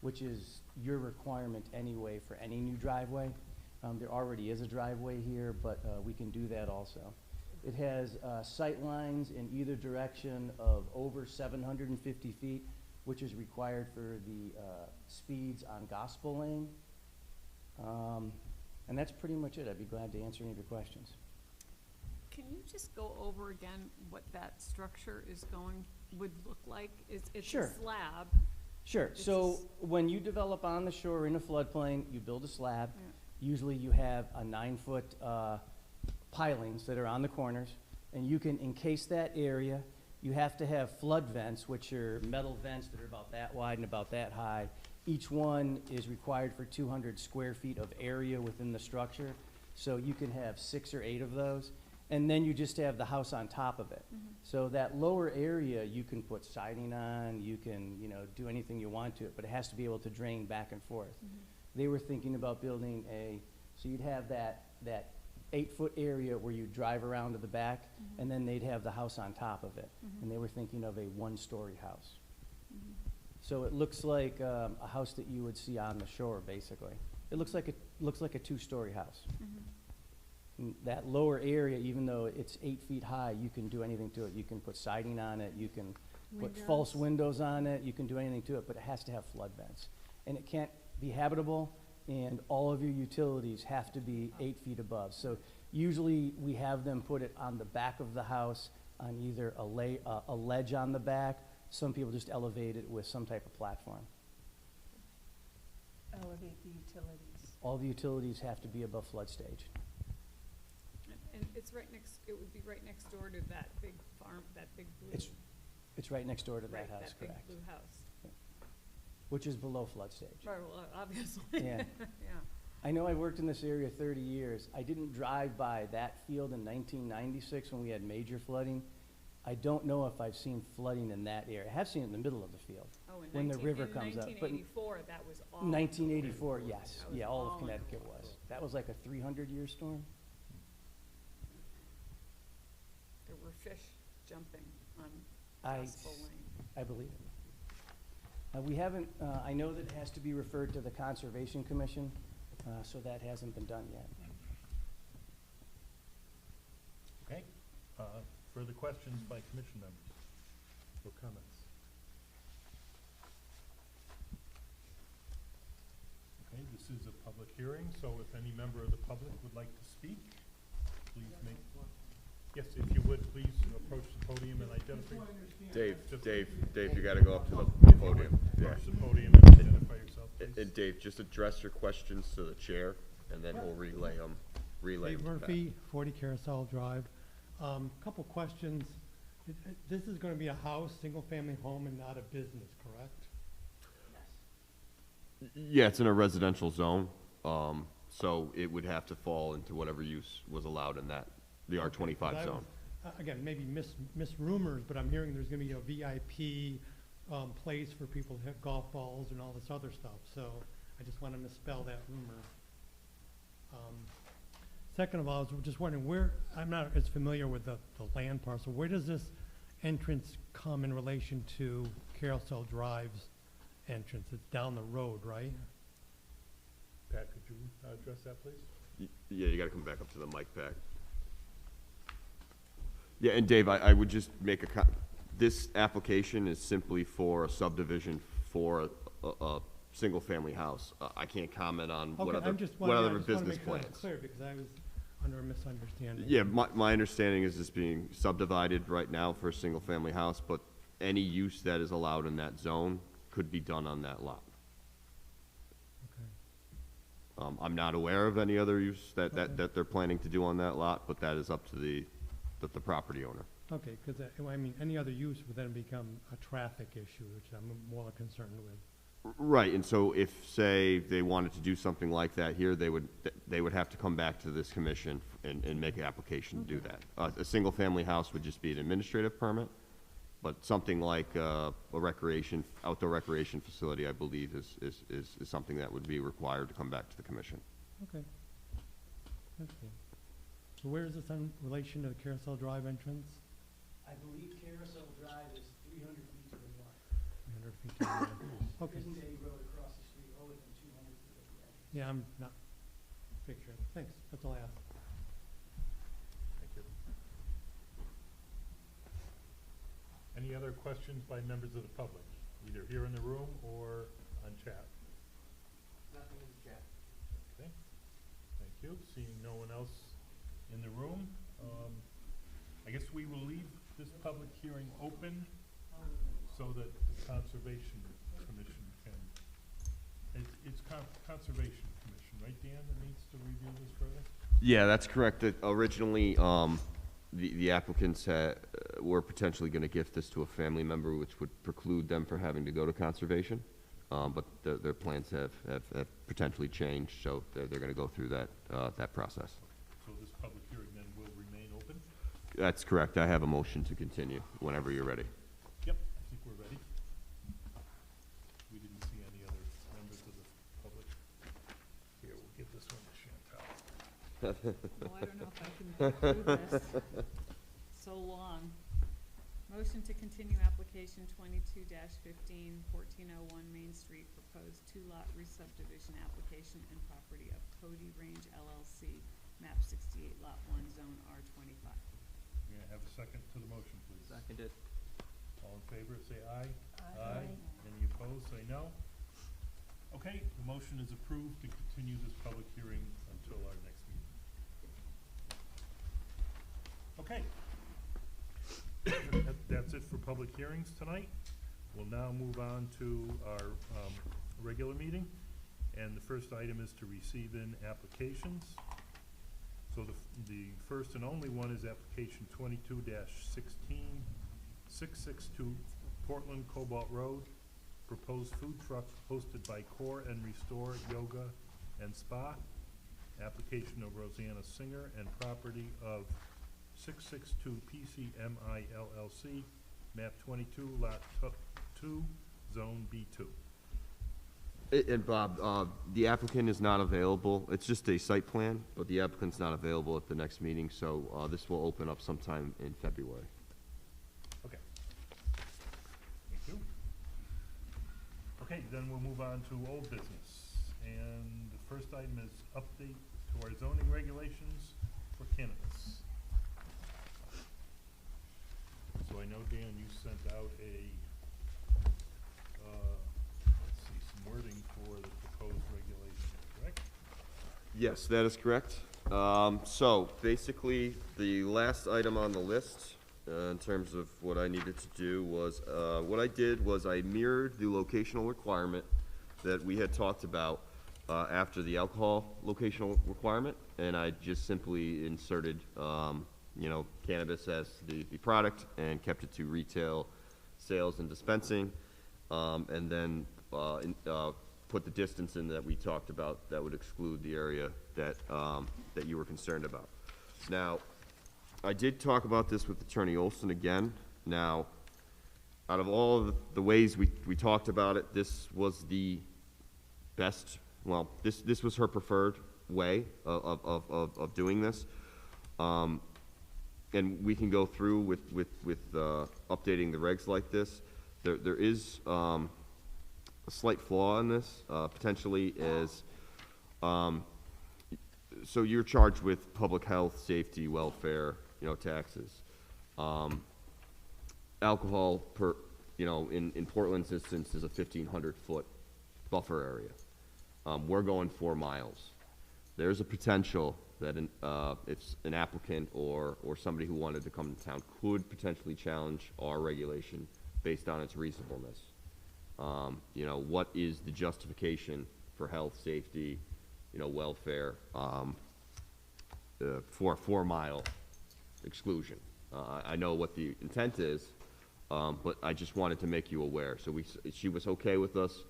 which is your requirement anyway for any new driveway. There already is a driveway here, but we can do that also. It has sight lines in either direction of over 750 feet, which is required for the speeds on Gospel Lane. And that's pretty much it. I'd be glad to answer any of your questions. Can you just go over again what that structure would look like? It's Sure. a slab. Sure. It's So just- when you develop on the shore in a floodplain, you build a slab. Yeah. Usually you have a 9-foot pilings that are on the corners, and you can encase that area. You have to have flood vents, which are metal vents that are about that wide and about that high. Each one is required for 200 square feet of area within the structure, so you can have 6 or 8 of those. And then you just have the house on top of it. So that lower area, you can put siding on, you can, do anything you want to it, but it has to be able to drain back and forth. They were thinking about building so you'd have that 8-foot area where you drive around to the back, and then they'd have the house on top of it. And they were thinking of a 1-story house. So it looks like a house that you would see on the shore, basically. It looks like a 2-story house. That lower area, even though it's 8 feet high, you can do anything to it. You can put siding on it, you can put false windows on it, you can do anything to it, but it has to have flood vents. And it can't be habitable, and all of your utilities have to be 8 feet above. So usually we have them put it on the back of the house on either a ledge on the back. Some people just elevate it with some type of platform. Elevate the utilities. All the utilities have to be above flood stage. And it would be right next door to that big farm, that big blue. It's right next door to that right, house, that big correct? blue house. Which is below flood stage. Right, well, obviously. Yeah. Yeah. I know I worked in this area 30 years. I didn't drive by that field in 1996 when we had major flooding. I don't know if I've seen flooding in that area. I have seen it in the middle of the field. Oh, in When the river in comes up, but- 1984, that was all. 1984, yes. That was Yeah, all all of in Connecticut Florida. was. That was like a 300-year storm. There were fish jumping on I- Gospel Lane. I believe it. We haven't, I know that it has to be referred to the Conservation Commission, so that hasn't been done yet. Okay. Further questions by commission members or comments? Okay, this is a public hearing, so if any member of the public would like to speak, please make, yes, if you would, please approach the podium and identify. Dave, Just- you gotta go up to the podium. Yeah. Approach the podium and identify yourself, please. And Dave, just address your questions to the chair, and then we'll relay them Dave back. Murphy, 40 Carousel Drive. Couple questions. This is gonna be a house, single-family home, and not a business, correct? Yeah, it's in a residential zone, so it would have to fall into whatever use was allowed in that, the Okay, 'cause R25 I zone. was, again, maybe misrumors, but I'm hearing there's gonna be a VIP place for people to hit golf balls and all this other stuff, so I just wanna misspell that rumor. Second of all, I was just wondering where, I'm not as familiar with the land parcel, where does this entrance come in relation to Carousel Drive's entrance? It's down the road, right? Pat, could you address that, please? Yeah, you gotta come back up to the mic, Pat. Yeah, and Dave, I would just make this application is simply for a subdivision for a single-family house. I can't comment on what Okay, other, I'm just what wondering, I other just wanna business make sure plans. it's clear, because I was under a misunderstanding. Yeah, my understanding is this being subdivided right now for a single-family house, but any use that is allowed in that zone could be done on that lot. Okay. I'm not aware of any other use Okay. that they're planning to do on that lot, but that is up to the property owner. Okay, because, I mean, any other use would then become a traffic issue, which I'm more concerned with. Right, and so if, say, they wanted to do something like that here, they would have to come back to this commission and make an application to do that. A single-family house would just be an administrative permit, but something like a outdoor recreation facility, I believe, is something that would be required to come back to the commission. Okay. Okay. So where is this in relation to the Carousel Drive entrance? I believe Carousel Drive is 300 feet to the north. 300 feet to the north. Okay. Isn't a road across the street lower than 200 feet of the edge. Yeah, I'm not picturing. Thanks, that's all I have. Thank you. Any other questions by members of the public, either here in the room or on chat? Nothing in the chat. Okay, thank you. Seeing no one else in the room, I guess we will leave this public hearing open so that the Conservation Commission can, it's Conservation Commission, right, Dan, that needs to review this further? Yeah, that's correct. Originally, the applicants were potentially going to gift this to a family member, which would preclude them from having to go to conservation. But their plans have potentially changed, so they're going to go through that process. So this public hearing then will remain open? That's correct. I have a motion to continue whenever you're ready. Yep, I think we're ready. We didn't see any other members of the public. Here, we'll give this one to Chantal. Oh, I don't know if I can do this. So long. Motion to continue application 22-15, 1401 Main Street, proposed two-lot re-subdivision application and property of Cody Range LLC, map 68, lot 1, zone R25. May I have a second to the motion, please? Seconded. All in favor, say aye. Aye. Any opposed, say no. Okay, the motion is approved to continue this public hearing until our next meeting. Okay. That's it for public hearings tonight. We'll now move on to our regular meeting. And the first item is to receive in applications. So the first and only one is application 22-16, 662 Portland Cobalt Road. Proposed food truck hosted by Core and Restore Yoga and Spa. Application of Rosanna Singer and property of 662 PCMI LLC, map 22, lot 2, zone B2. And Bob, the applicant is not available. It's just a site plan, but the applicant's not available at the next meeting, so this will open up sometime in February. Okay. Thank you. Okay, then we'll move on to old business. And the first item is update to our zoning regulations for cannabis. So I know, Dan, you sent out let's see, some wording for the proposed regulations, correct? Yes, that is correct. So basically, the last item on the list, in terms of what I needed to do was, what I did was I mirrored the locational requirement that we had talked about after the alcohol locational requirement, and I just simply inserted, you know, cannabis as the product and kept it to retail sales and dispensing, and then put the distance in that we talked about that would exclude the area that, that you were concerned about. Now, I did talk about this with Attorney Olson again. Now, out of all of the ways we talked about it, this was the best, well, this was her preferred way of doing this. And we can go through with updating the regs like this. There is a slight flaw in this, potentially is, so you're charged with public health, safety, welfare, you know, taxes. Alcohol in Portland's instance is a 1,500-foot buffer area. We're going 4 miles. There's a potential that if an applicant or somebody who wanted to come to town could potentially challenge our regulation based on its reasonableness. You know, what is the justification for health, safety, you know, welfare, for a 4-mile exclusion? I know what the intent is, but I just wanted to make you aware. So she was okay with us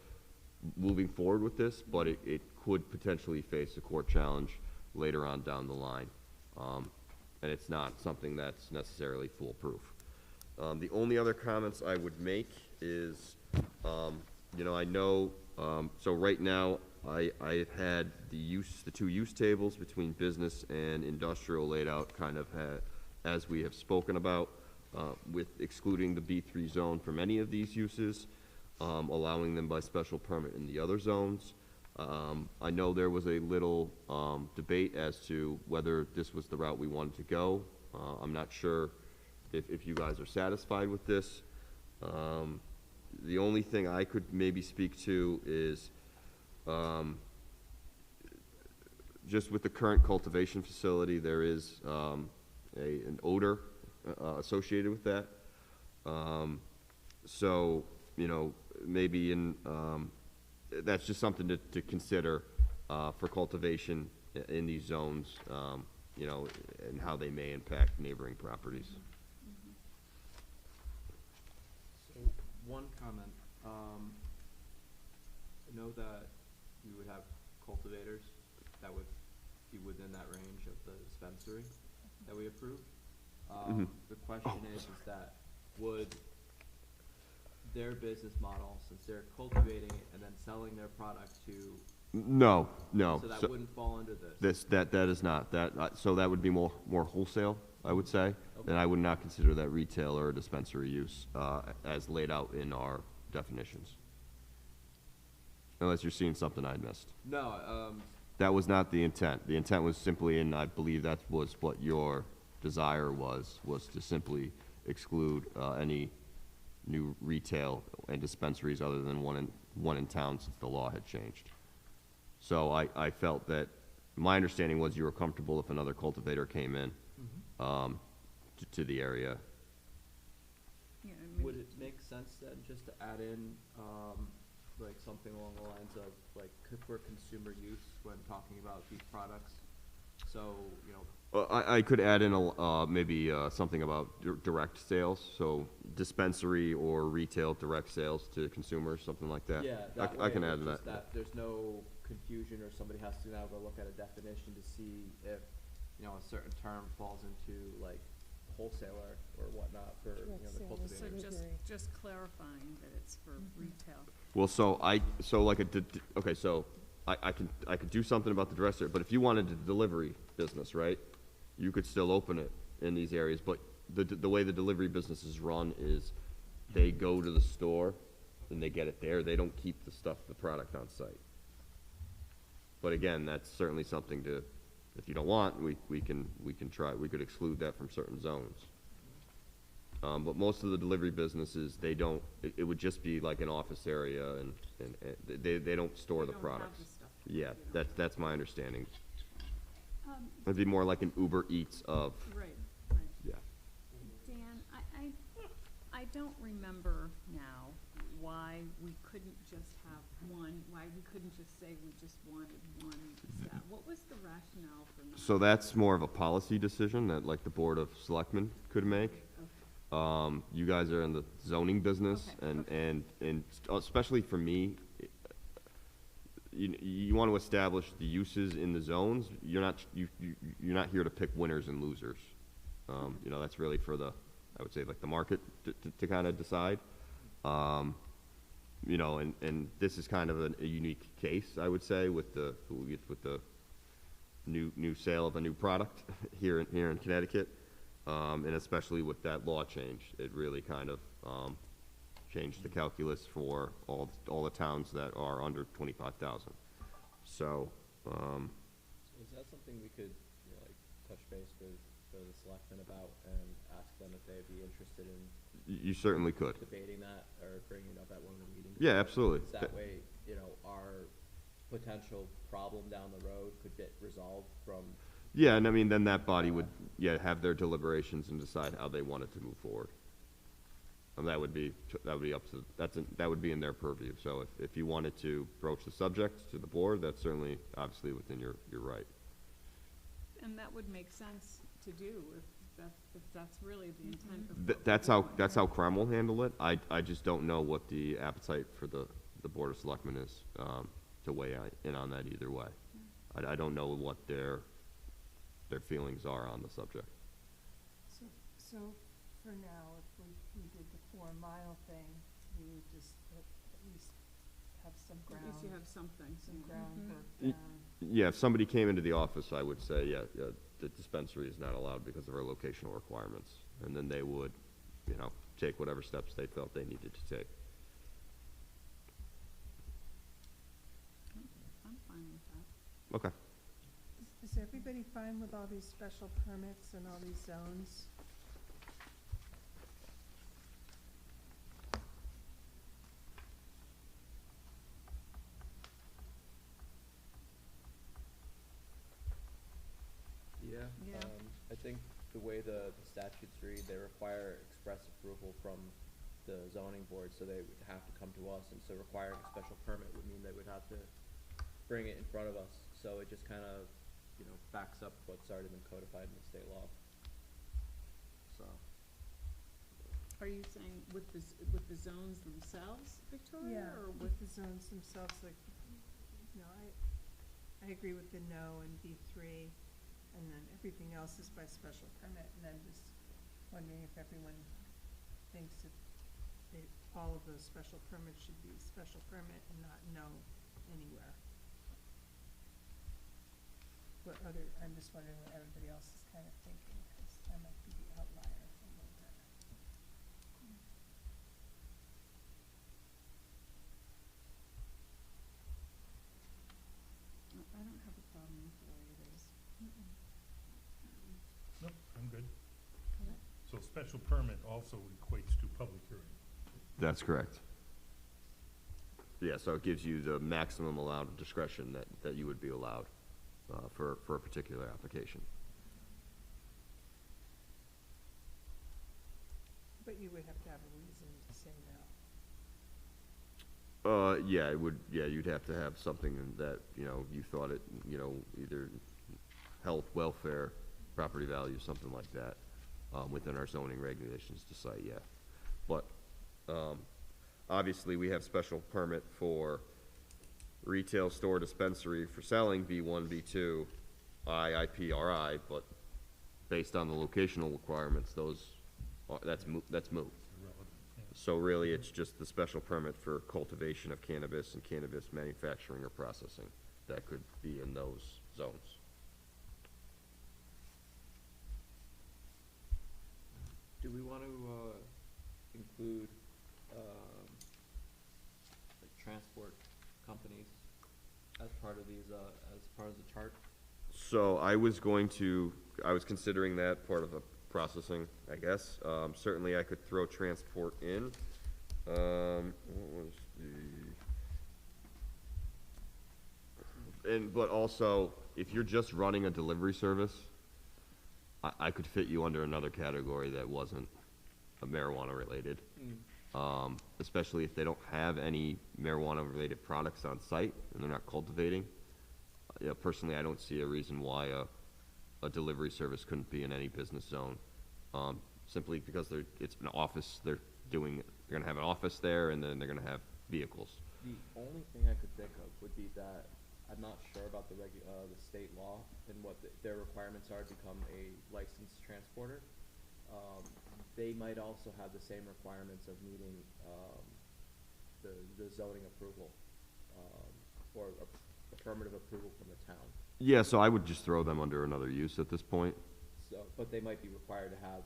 moving forward with this, but it could potentially face a court challenge later on down the line. And it's not something that's necessarily foolproof. The only other comments I would make is, you know, I know, so right now I've had the 2 use tables between business and industrial laid out kind of as we have spoken about, with excluding the B3 zone from any of these uses, allowing them by special permit in the other zones. I know there was a little debate as to whether this was the route we wanted to go. I'm not sure if you guys are satisfied with this. The only thing I could maybe speak to is just with the current cultivation facility, there is an odor associated with that. So, you know, maybe that's just something to consider for cultivation in these zones, you know, and how they may impact neighboring properties. So, one comment, I know that we would have cultivators that would be within that range of the dispensary that we approved. The question is that would their business model, since they're cultivating it and then selling their product to, No. so that wouldn't fall under this? That is not that. So that would be more wholesale, I would say, Okay. and I would not consider that retail or dispensary use as laid out in our definitions. Unless you're seeing something I missed. No, That was not the intent. The intent was simply, and I believe that was what your desire was to simply exclude any new retail and dispensaries other than one in town since the law had changed. So I felt that, my understanding was you were comfortable if another cultivator came in to the area. Yeah, would it make sense then just to add in, like something along the lines of like for consumer use when talking about these products? So, you know. I could add in maybe something about direct sales, so dispensary or retail direct sales to consumers, something like that. Yeah, I can add just that. there's no confusion or somebody has to now go look at a definition to see if, you know, a certain term falls into like wholesaler or whatnot for, you know, the Direct sales. cultivator. So just clarifying that it's for retail. Well, I could do something about the dresser, but if you wanted a delivery business, right, you could still open it in these areas, but the way the delivery business is run is they go to the store and they get it there. They don't keep the product on site. But again, that's certainly something to, if you don't want, we can try, we could exclude that from certain zones. But most of the delivery businesses, they don't, it would just be like an office area and they don't store the They don't have products. the stuff. Yeah, that's my understanding. It'd be more like an Uber Eats of, Right. yeah. Dan, I don't remember now why we couldn't just have one, why we couldn't just say we just wanted one set? What was the rationale for not? So that's more of a policy decision that like the Board of Selectmen could make. Okay. You guys are in the zoning business, Okay, and especially for me, you want to establish the uses in the zones. You're not here to pick winners and losers. You know, that's really for I would say like the market to kind of decide. You know, and this is kind of a unique case, I would say, with the new sale of a new product here in Connecticut. And especially with that law change, it really kind of changed the calculus for all the towns that are under 25,000. So, So is that something we could, you know, like, touch base with the selectmen about and ask them if they'd be interested in you certainly could. debating that or bringing it up at one of the meetings? Yeah, absolutely. So that way, you know, our potential problem down the road could get resolved from, Yeah, and I mean, then that body would, have their deliberations and decide how they wanted to move forward. And that would be up to, that would be in their purview. So if you wanted to broach the subject to the board, that's certainly, obviously, within your right. And that would make sense to do if that's really the intent of. what That's we're how, doing. that's how Cromwell handled it. I just don't know what the appetite for the Board of Selectmen is, to weigh in on that either way. I don't know what their feelings are on the subject. So for now, if we did the 4-mile thing, we would just at least have some At least you have something. some yeah. groundwork Y- down. Yeah, if somebody came into the office, I would say, the dispensary is not allowed because of our locational requirements. And then they would, take whatever steps they felt they needed to take. I'm fine with that. Okay. Is everybody fine with all these special permits and all these zones? yeah. Yeah. I think the way the statutes read, they require express approval from the zoning board, so they would have to come to us, and so requiring a special permit would mean they would have to bring it in front of us, so it just kind of, backs up what's already been codified in the state law. So, Are you saying with the zones themselves, Victoria, Yeah, or with the zones themselves, like, I agree with the no and B3, and then everything else is by special permit, and I'm just wondering if everyone thinks that all of those special permits should be special permit and not no anywhere. I'm just wondering what everybody else is kind of thinking, because I might be the outlier a little bit. I don't have a problem with the way it is. Nope, I'm good. Okay. So special permit also equates to public hearing. That's correct. Yeah, so it gives you the maximum amount of discretion that you would be allowed for a particular application. But you would have to have a reason to say no. Yeah, it would, you'd have to have something that, you thought it, either health, welfare, property value, something like that, within our zoning regulations to cite, yeah. But, obviously, we have special permit for retail store dispensary for selling B1, B2, IP, RI, but based on the locational requirements, that's moot. Irrelevant, yeah. So really, it's just the special permit for cultivation of cannabis and cannabis manufacturing or processing that could be in those zones. do we want to, include, like, transport companies as part of these, as part of the chart? So I was considering that part of the processing, I guess. Certainly I could throw transport in. What was but also, if you're just running a delivery service, I could fit you under another category that wasn't marijuana related. especially if they don't have any marijuana-related products on site and they're not cultivating. Personally, I don't see a reason why a delivery service couldn't be in any business zone, simply because it's an office, they're gonna have an office there, and then they're gonna have vehicles. The only thing I could think of would be that I'm not sure about the state law and what their requirements are to become a licensed transporter. They might also have the same requirements of needing the zoning approval or affirmative approval from the town. Yeah, so I would just throw them under another use at this point. So, but they might be required to have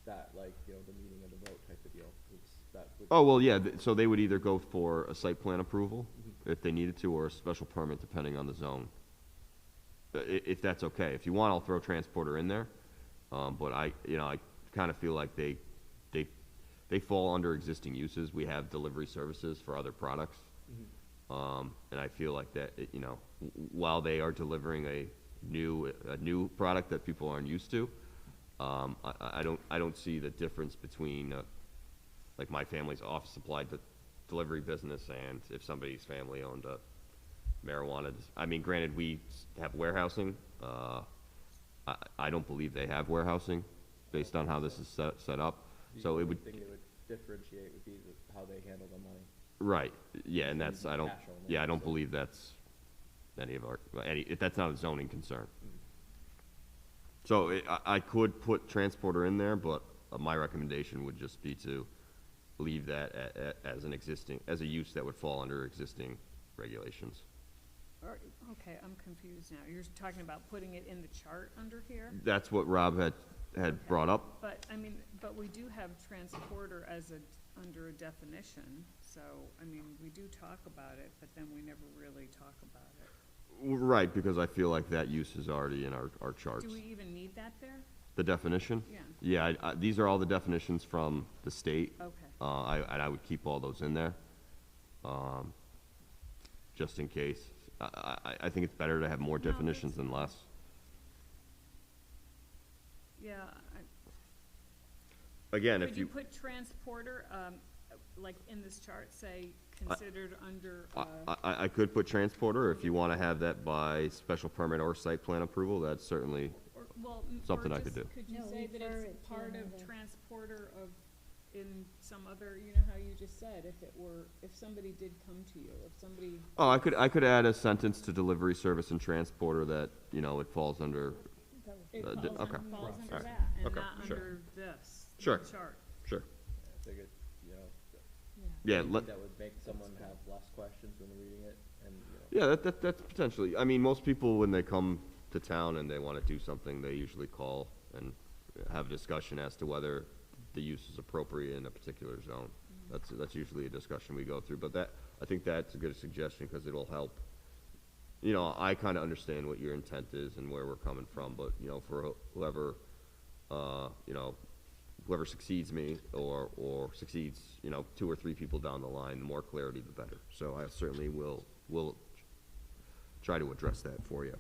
that, like, you know, the meeting of the vote type of deal. Oh, well, yeah, so they would either go for a site plan approval, if they needed to, or a special permit, depending on the zone. If that's okay. If you want, I'll throw transporter in there, but I kind of feel like they fall under existing uses. We have delivery services for other products. And I feel like that, while they are delivering a new product that people aren't used to, I don't see the difference between, like my family's office supply delivery business and if somebody's family owned a marijuana. I mean, granted, we have warehousing. I don't believe they have warehousing based on how this is set up. So it would. The only thing that would differentiate would be how they handle the money. Right, yeah, and that's, I don't Cash only, so- believe that's that's not a zoning concern. So I could put transporter in there, but my recommendation would just be to leave that as a use that would fall under existing regulations. Okay, I'm confused now. You're talking about putting it in the chart under here? That's what Rob had brought up. But, I mean, but we do have transporter under a definition, so, I mean, we do talk about it, but then we never really talk about it. Right, because I feel like that use is already in our charts. Do we even need that there? The definition? Yeah. Yeah, these are all the definitions from the state. Okay. I would keep all those in there, just in case. I think it's better to have more No, definitions that's than less. Yeah, Again, could if you you, put transporter, like in this chart, say, considered under, I could put transporter, if you want to have that by special permit or site plan approval, that's certainly, or, well, something or I could just, do. could you No, say that refer it's it to part of another- transporter of, in some other, you know how you just said, if somebody did come to you, if somebody, oh, I could add a sentence to delivery service and transporter that, it falls under, it falls okay. under, falls All under right. that, and Okay, not sure. under this, Sure. the chart. sure. I think Yeah. Yeah, anything that would make someone have less questions when reading it, and, yeah, that's potentially, I mean, most people, when they come to town and they want to do something, they usually call and have a discussion as to whether the use is appropriate in a particular zone. That's usually a discussion we go through, but I think that's a good suggestion, because it'll help. I kind of understand what your intent is and where we're coming from, but, for whoever, whoever succeeds me or succeeds, 2 or 3 people down the line, the more clarity, the better. So I certainly will try to address that for you.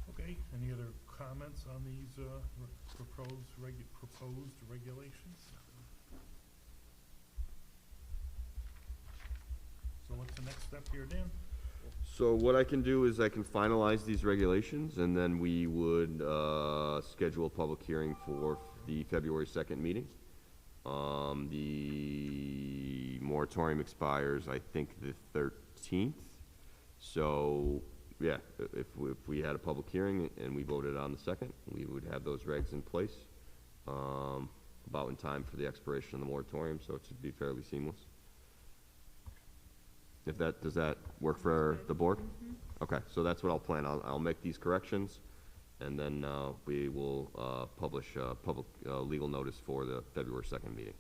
Okay, any other comments on these proposed regulations? So what's the next step here, Dan? So what I can do is I can finalize these regulations, and then we would schedule a public hearing for the February 2nd meeting. The moratorium expires, I think, the 13th. So, yeah, if we had a public hearing and we voted on the 2nd, we would have those regs in place about in time for the expiration of the moratorium, so it should be fairly seamless. Does that work for the board? Okay, so that's what I'll plan. I'll make these corrections, and then we will publish a public legal notice for the February 2nd meeting.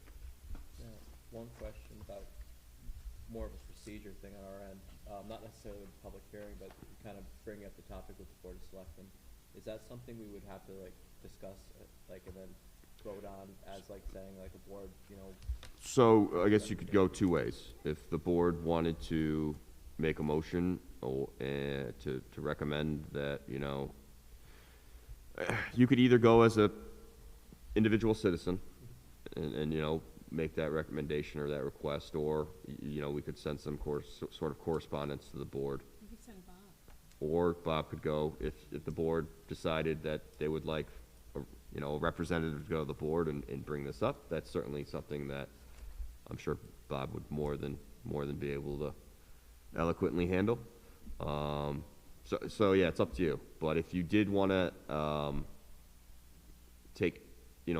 one question about more of a procedure thing on our end, not necessarily with the public hearing, but kind of bringing up the topic with the Board of Selectmen. Is that something we would have to, like, discuss, and then vote on as, like, saying, like, a board, So I guess you could go 2 ways. If the board wanted to make a motion or, to recommend that, you know, you could either go as a individual citizen and, you know, make that recommendation or that request, or, you know, we could send some sort of correspondence to the board. You could send Bob. Or Bob could go, if the board decided that they would like, you know, a representative to go to the board and bring this up, that's certainly something that I'm sure Bob would more than be able to eloquently handle. So yeah, it's up to you. But if you did want to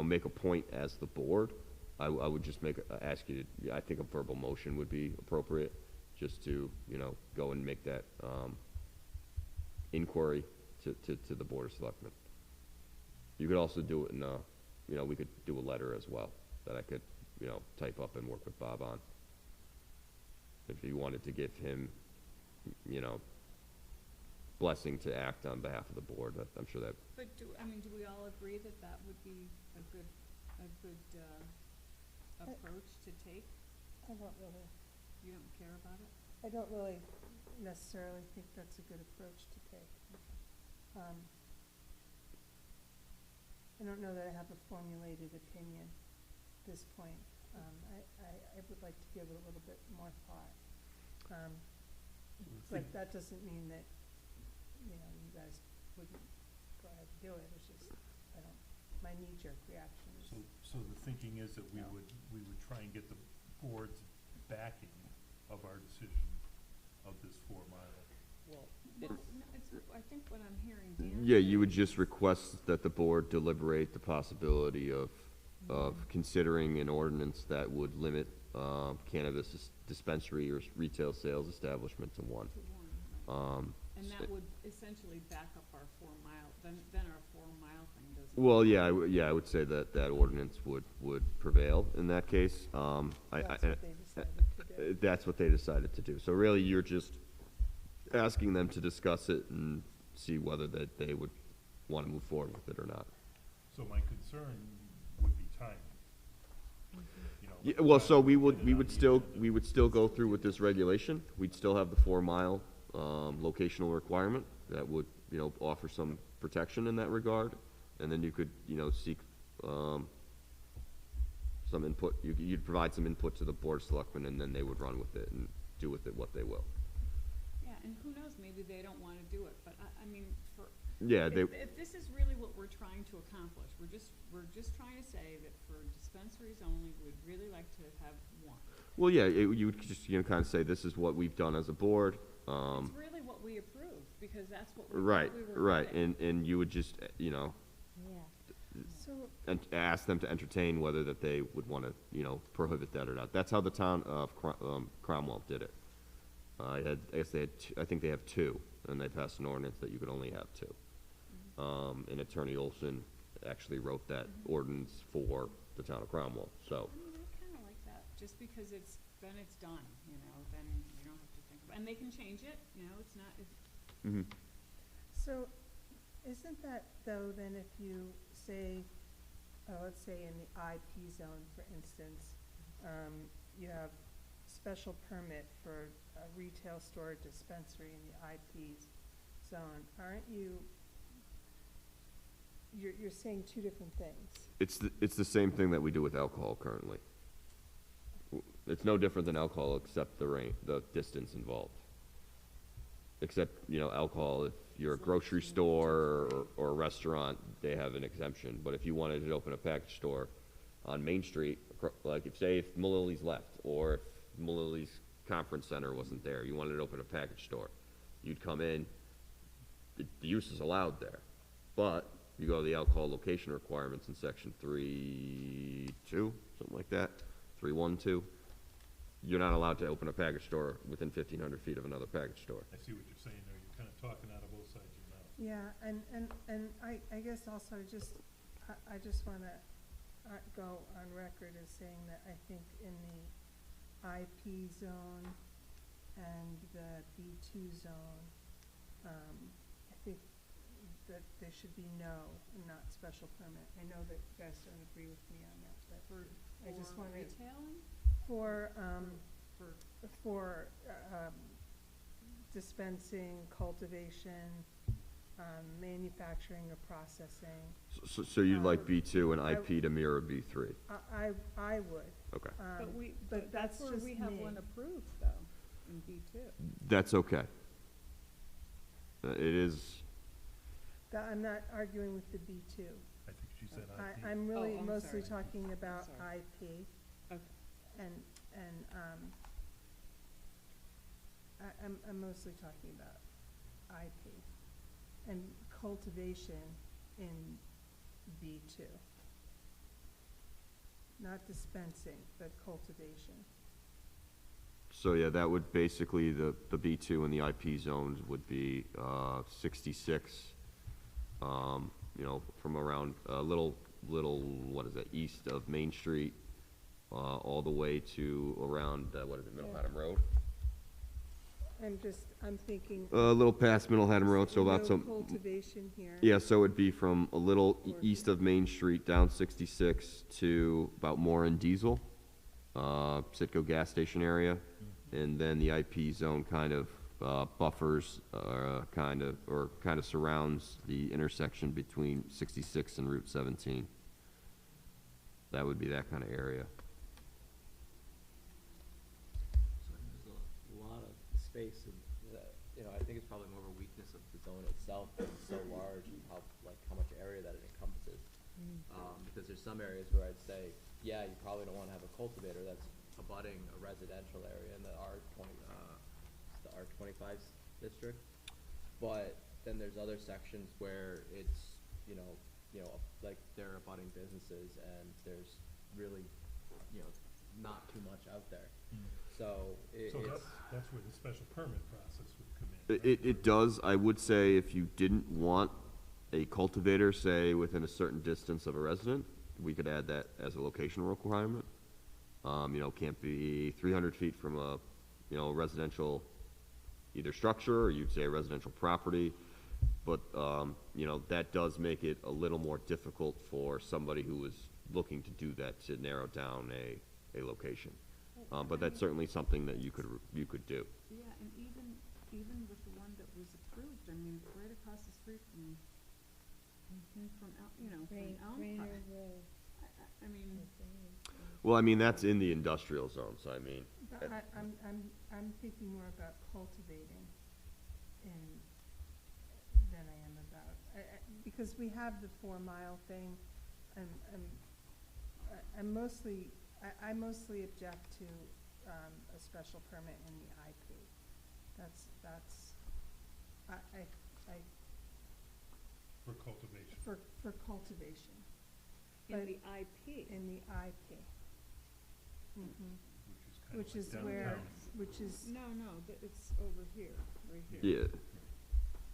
make a point as the board, I would just ask you to, I think a verbal motion would be appropriate, just to, you know, go and make that inquiry to the Board of Selectmen. You could also do it in you know, we could do a letter as well that I could, you know, type up and work with Bob on. If you wanted to give him, you know, blessing to act on behalf of the board, I'm sure that. But do we all agree that that would be a good approach to take? I don't really, You don't care about it? I don't really necessarily think that's a good approach to take. I don't know that I have a formulated opinion at this point. I would like to give it a little bit more thought. But that doesn't mean that, you know, you guys wouldn't go ahead and do it. It's just, my knee-jerk reaction is. So the thinking is that we No. would try and get the board's backing of our decision of this 4 mile. Well, no, I think what I'm hearing Dan. Yeah, say you would is- just request that the board deliberate the possibility of considering an ordinance that would limit cannabis dispensary or retail sales establishment to one. to one, right. And So- that would essentially back up our 4 mile, then our 4 mile thing doesn't. Well, yeah, I would say that ordinance would prevail in that case. That's what they decided to do. That's what they decided to do. So really, you're just asking them to discuss it and see whether that they would want to move forward with it or not. So my concern would be timing. You know, Yeah, well, so we get it would on the agenda. still go through with this regulation. We'd still have the 4 mile locational requirement that would, you know, offer some protection in that regard. And then you could, you know, seek some input. You'd provide some input to the Board of Selectmen, and then they would run with it and do with it what they will. Yeah, and who knows, maybe they don't wanna do it, but I mean, Yeah, if this is really what we're trying to accomplish, we're just trying to say that for dispensaries only, we'd really like to have one. well, yeah, you would just, you know, kind of say, this is what we've done as a board. It's really what we approved, because that's what we Right, thought we were right, getting. and you would just, you know, Yeah. So, and ask them to entertain whether that they would want to, you know, prohibit that or not. That's how the town of Cromwell did it. I guess they had, I think they have 2, and they passed an ordinance that you could only have 2. And Attorney Olson actually wrote that ordinance for the town of Cromwell, so. I mean, I kinda like that, just because it's done, you know, then you don't have to think about, and they can change it, you know, it's not, so isn't that though, then if you say, let's say in the IP zone, for instance, you have special permit for a retail store dispensary in the IP zone, aren't you, you're saying 2 different things. It's the same thing that we do with alcohol currently. It's no different than alcohol except the distance involved. Except, you know, alcohol, if you're a grocery store or a restaurant, they have an exemption. But if you wanted to open a package store on Main Street, like if Mullilly's left, or if Mullilly's Conference Center wasn't there, you wanted to open a package store, you'd come in, the use is allowed there. But you go to the alcohol location requirements in section 3.2, something like that, 3.1.2, you're not allowed to open a package store within 1,500 feet of another package store. I see what you're saying there, you're kind of talking out of both sides of your mouth. Yeah, and I guess also I just wanna go on record as saying that I think in the IP zone and the B2 zone, I think that there should be no, not special permit. I know that you guys don't agree with me on that, but I just for wanna, retailing, for, for, for, dispensing, cultivation, manufacturing or processing. So you'd like Um, B2 and I- IP to mirror B3? I would. Okay. But that's where just we have me. one approved, though, in B2. That's okay. It is, I'm not arguing with the B2. I think she said IP. I'm really Oh, I'm mostly sorry. talking about Sorry. IP. Okay. And, I'm mostly talking about IP and cultivation in B2. Not dispensing, but cultivation. so yeah, that would basically, the B2 and the IP zones would be 66, you know, from around a little, what is that, east of Main Street, all the way to around, what is it, Middle Yeah. Haddam Road? I'm thinking. A little past Middle Haddam Road, so about no some, cultivation here. yeah, so it'd be from a little Or- east of Main Street, down 66 to about Moore and Diesel, Citgo gas station area. And then the IP zone kind of buffers, kind of surrounds the intersection between 66 and Route 17. That would be that kind of area. So there's a lot of space, and, you know, I think it's probably more of a weakness of the zone itself, because it's so large and how much area that it encompasses. Because there's some areas where I'd say, yeah, you probably don't wanna have a cultivator that's abutting a residential area in the the R25 district. But then there's other sections where it's, you know, like they're abutting businesses, and there's really, you know, not too much out there. So So it's, that's where the special permit process would come in. It does, I would say if you didn't want a cultivator, say, within a certain distance of a resident, we could add that as a locational requirement. You know, can't be 300 feet from a, you know, residential either structure, or you'd say a residential property. But, you know, that does make it a little more difficult for somebody who is looking to do that, to narrow down a location. But that's certainly something that you could do. Yeah, and even with the one that was approved, I mean, it's right across the street from Elm Rainer Park. Road. I mean, Well, I mean, that's in the industrial zone, so I mean, But I'm thinking more about cultivating than I am about, because we have the 4-mile thing. I mostly object to a special permit in the IP. For cultivation. For cultivation. in But the IP. in the IP. Mhm. Which Which is is kind of like where, downtown. which is, No, it's over here, right here. yeah.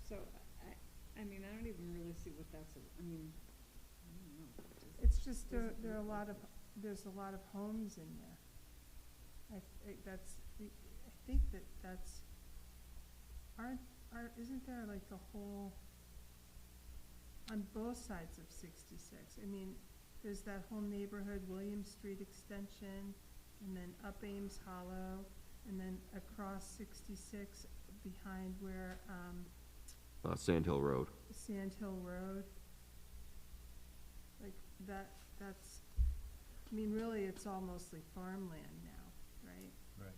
So, I mean, I don't even really see what that's, I mean, I don't know. it's just, there Doesn't are a look lot like of, there's a lot of homes in there. I think that's, isn't there like a whole, on both sides of 66? I mean, there's that whole neighborhood, William Street Extension, and then up Ames Hollow, and then across 66 behind where, Sand Hill Road. Sand Hill Road. Like, that's, I mean, really, it's all mostly farmland now, right? Right.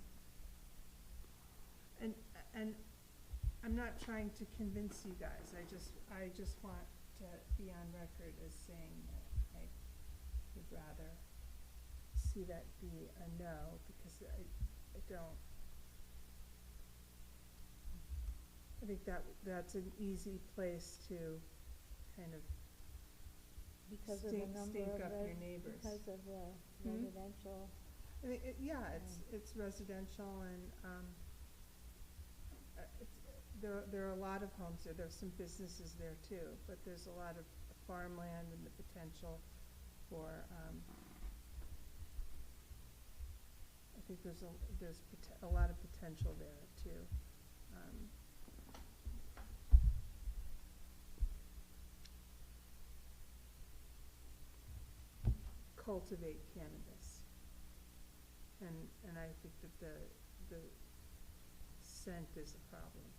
And I'm not trying to convince you guys, I just want to be on record as saying that I would rather see that be a no, because I don't. I think that's an easy place to kind of Because of the stink number of, up your neighbors. because of the Hmm? residential. I mean, it's residential, and, there are a lot of homes there, there's some businesses there too, but there's a lot of farmland and the potential for, I think there's a lot of potential there too. Cultivate cannabis. And I think that the scent is a problem.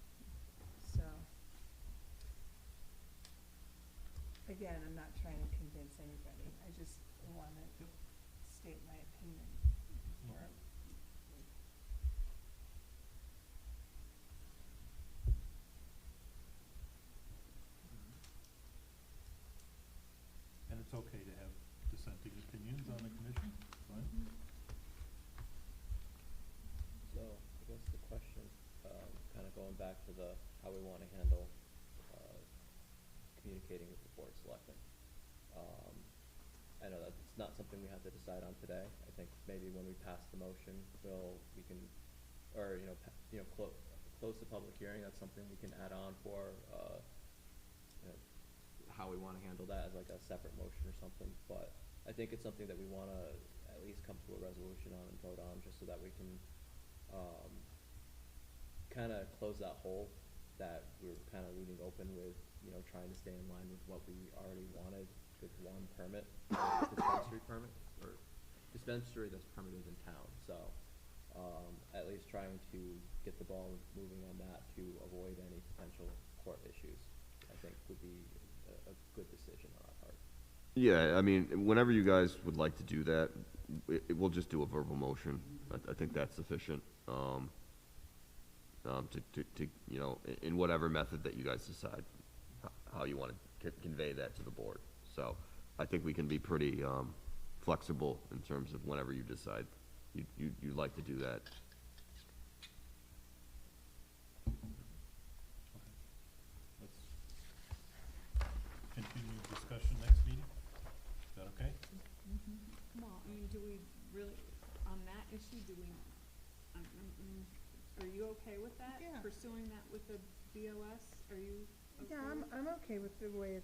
So, again, I'm not trying to convince anybody, I just wanna state my opinion. Or, And it's okay to have dissenting opinions on the commission, fine? So, I guess the question, kind of going back to the, how we want to handle, communicating with the board of selectmen. I know that's not something we have to decide on today. I think maybe when we pass the motion, we can, or, close the public hearing, that's something we can add on for, how we want to handle that as like a separate motion or something. But I think it's something that we want to at least come to a resolution on and vote on, just so that we can, kind of close that hole that we're kind of leaving open with, trying to stay in line with what we already wanted with one permit, dispensary permit, or dispensary that's permitted in town. So, at least trying to get the ball moving on that to avoid any potential court issues, I think would be a good decision on our part. Yeah, I mean, whenever you guys would like to do that, we'll just do a verbal motion. I think that's sufficient, in whatever method that you guys decide, how you want to convey that to the board. So I think we can be pretty flexible in terms of whenever you decide you'd like to do that. Let's continue discussion next meeting. Is that okay? Well, I mean, do we really, on that issue, are you okay with that? Yeah. Pursuing that with the BOS, are you okay? yeah, with- I'm okay with the way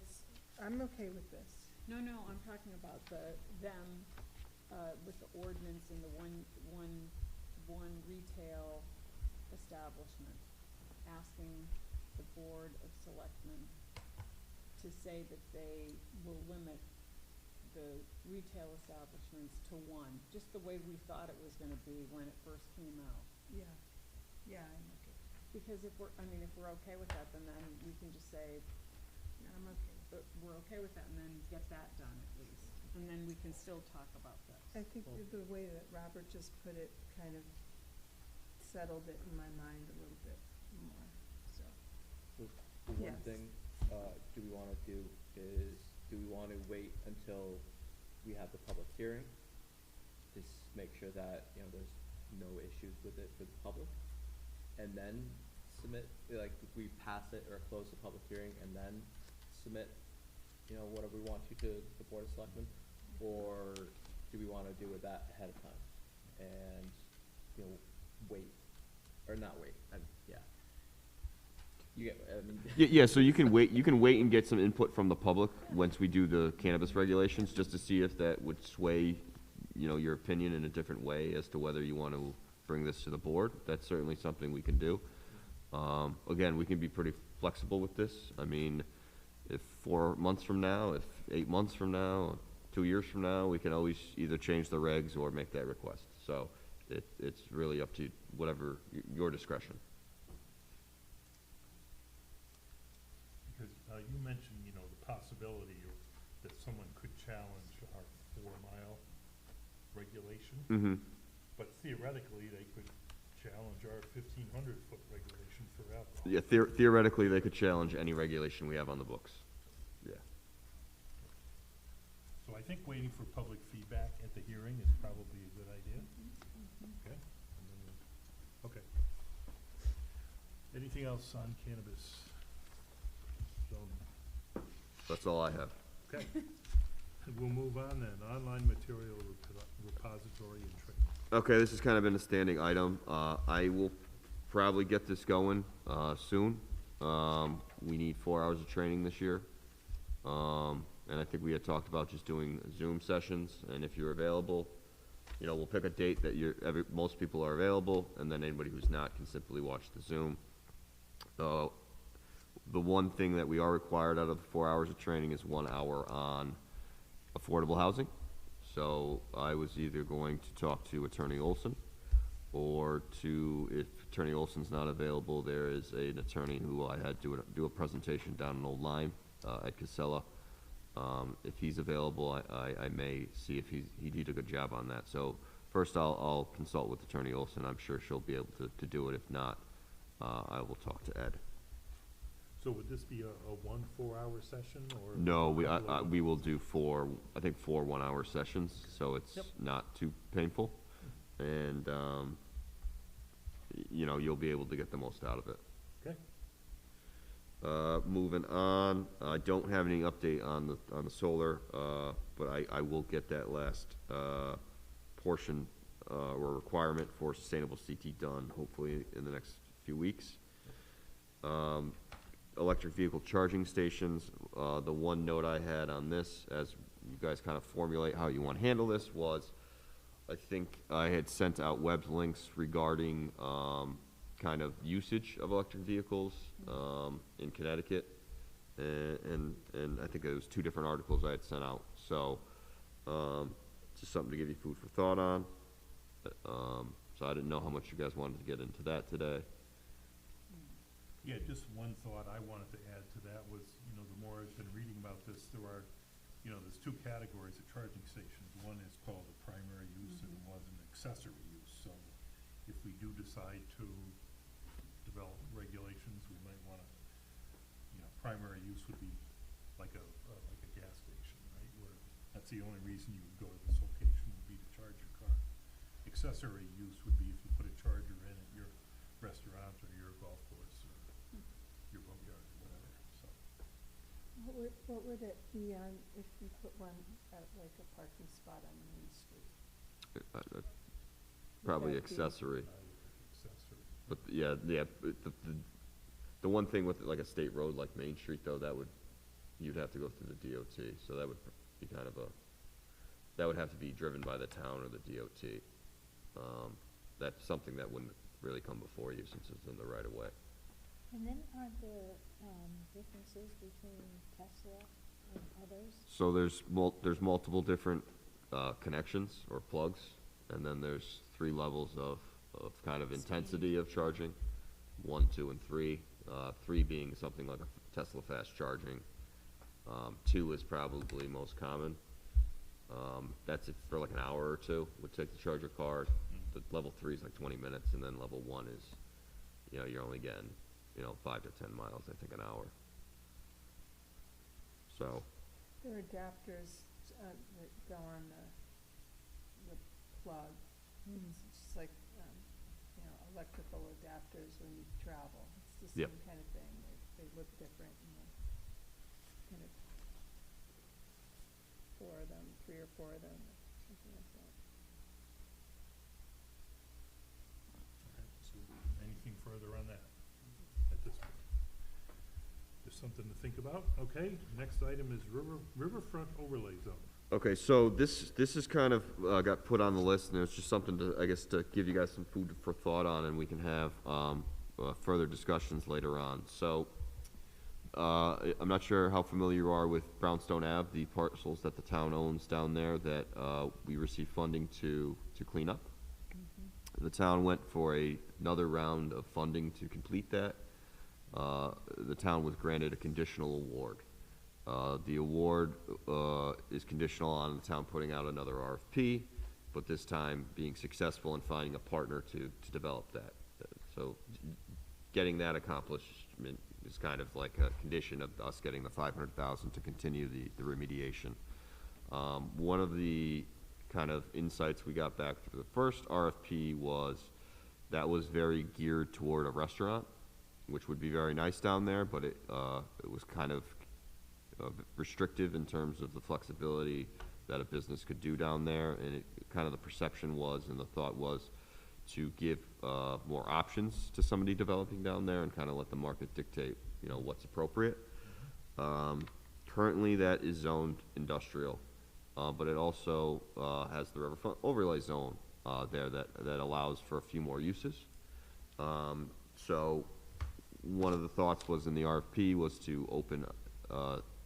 I'm okay with this. No, I'm talking about them, with the ordinance and the one retail establishment, asking the Board of Selectmen to say that they will limit the retail establishments to one, just the way we thought it was gonna be when it first came out. Yeah, I'm okay. Because if we're okay with that, then we can just say, Yeah, I'm okay. we're okay with that, and then get that done at least. And then we can still talk about this. I think the way that Robert just put it kind of settled it in my mind a little bit more, so. The one Yes. thing, do we want to do is, do we want to wait until we have the public hearing? Just make sure that, there's no issues with it for the public? And then submit, like, if we pass it or close the public hearing and then submit, whatever we want to the Board of Selectmen? Or do we want to do it that ahead of time? And, wait, or not wait, yeah. You get, Yeah, so you can wait and get some input from the public once we do the cannabis regulations, just to see if that would sway, your opinion in a different way as to whether you want to bring this to the board. That's certainly something we can do. Again, we can be pretty flexible with this. I mean, if 4 months from now, if 8 months from now, 2 years from now, we can always either change the regs or make that request. So it's really up to whatever, your discretion. Because you mentioned, the possibility that someone could challenge our 4-mile regulation. Mm-hmm. But theoretically, they could challenge our 1,500-foot regulation for alcohol. Yeah, theoretically, they could challenge any regulation we have on the books. Yeah. So I think waiting for public feedback at the hearing is probably a good idea. Okay? And then okay. Anything else on cannabis zoning? That's all I have. Okay. We'll move on then. Online material repository and training. Okay, this has kind of been a standing item. I will probably get this going soon. We need 4 hours of training this year. And I think we had talked about just doing Zoom sessions, and if you're available, we'll pick a date that most people are available, and then anybody who's not can simply watch the Zoom. The one thing that we are required out of the 4 hours of training is 1 hour on affordable housing. So I was either going to talk to Attorney Olson or to Attorney Olson's not available, there is an attorney who I had do a presentation down in Old Lyme, Ed Casella. If he's available, I may see if he did a good job on that. So first, I'll consult with Attorney Olson. I'm sure she'll be able to do it. If not, I will talk to Ed. So would this be a 1 4-hour session, or? No, we will do four 1-hour sessions, so it's Yep. not too painful. And, you know, you'll be able to get the most out of it. Okay. Moving on, I don't have any update on the solar, but I will get that last, portion, or requirement for sustainable CT done, hopefully in the next few weeks. Electric vehicle charging stations, the one note I had on this, as you guys kind of formulate how you want to handle this, was I think I had sent out web links regarding, kind of usage of electric vehicles, in Connecticut. And I think it was 2 different articles I had sent out. So, just something to give you food for thought on. So I didn't know how much you guys wanted to get into that today. Yeah, just one thought I wanted to add to that was, you know, the more I've been reading about this, there's 2 categories of charging stations. One is called a primary use and one is an accessory use. So if we do decide to develop regulations, we might want to, you know, primary use would be like a gas station, right? Where that's the only reason you would go to this location would be to charge your car. Accessory use would be if you put a charger in at your restaurant or your golf course or your boatyard or whatever, so. What would it be on if you put one at like a parking spot on Main Street? Probably that be- accessory. Accessory. But yeah, the one thing with like a state road like Main Street though, you'd have to go through the DOT, so that would be kind of that would have to be driven by the town or the DOT. That's something that wouldn't really come before you since it's in the right of way. And then aren't there, differences between Tesla and others? So there's multiple different, connections or plugs, and then there's 3 levels of kind of intensity of charging, 1, 2, and 3. 3 being something like a Tesla fast charging. 2 is probably most common. That's it for like an hour or 2, would take to charge your car. The level 3 is like 20 minutes, and then level 1 is, you know, you're only getting, 5 to 10 miles, I think, an hour. So, There are adapters that go on the plug. It's just like, electrical adapters when you travel. It's the Yep. same kind of thing. They look different and kind of 4 of them, 3 or 4 of them, something like that. So anything further on that at this point? Just something to think about, okay? Next item is riverfront overlay zone. okay, so this is kind of, got put on the list, and it's just something to, I guess, to give you guys some food for thought on, and we can have, further discussions later on. So, I'm not sure how familiar you are with Brownstone Ave, the parcels that the town owns down there that, we received funding to clean up. The town went for another round of funding to complete that. The town was granted a conditional award. The award is conditional on the town putting out another RFP, but this time being successful in finding a partner to develop that. So getting that accomplishment is kind of like a condition of us getting the $500,000 to continue the remediation. One of the kind of insights we got back through the first RFP was that was very geared toward a restaurant, which would be very nice down there, but it was kind of restrictive in terms of the flexibility that a business could do down there, and kind of the perception was and the thought was to give more options to somebody developing down there and kind of let the market dictate, what's appropriate. Currently, that is zoned industrial, but it also has the riverfront overlay zone there that allows for a few more uses. So one of the thoughts was in the RFP was to open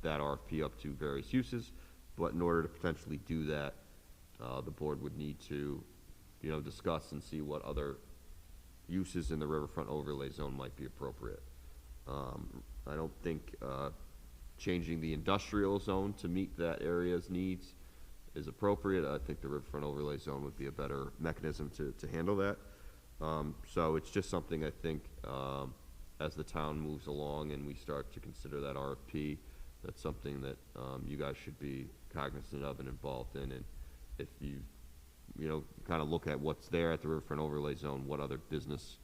that RFP up to various uses, but in order to potentially do that, the board would need to, discuss and see what other uses in the riverfront overlay zone might be appropriate. I don't think, changing the industrial zone to meet that area's needs is appropriate. I think the riverfront overlay zone would be a better mechanism to handle that. So it's just something I think, as the town moves along and we start to consider that RFP, that's something that, you guys should be cognizant of and involved in. And if you kind of look at what's there at the riverfront overlay zone, what other business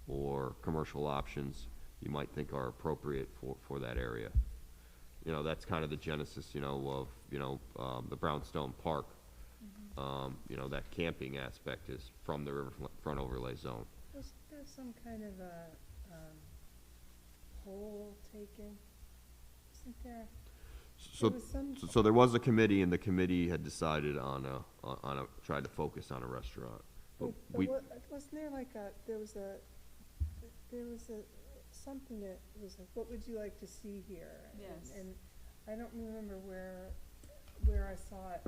or commercial options you might think are appropriate for that area. That's kind of the genesis, of, the Brownstone Park. That camping aspect is from the riverfront overlay zone. Was there some kind of a, poll taken? Isn't there? So, There was some- so there was a committee, and the committee had decided tried to focus on a restaurant. But we, Wasn't there like there was a, something that was like, what would you like to see here? Yes. And I don't remember where I saw it,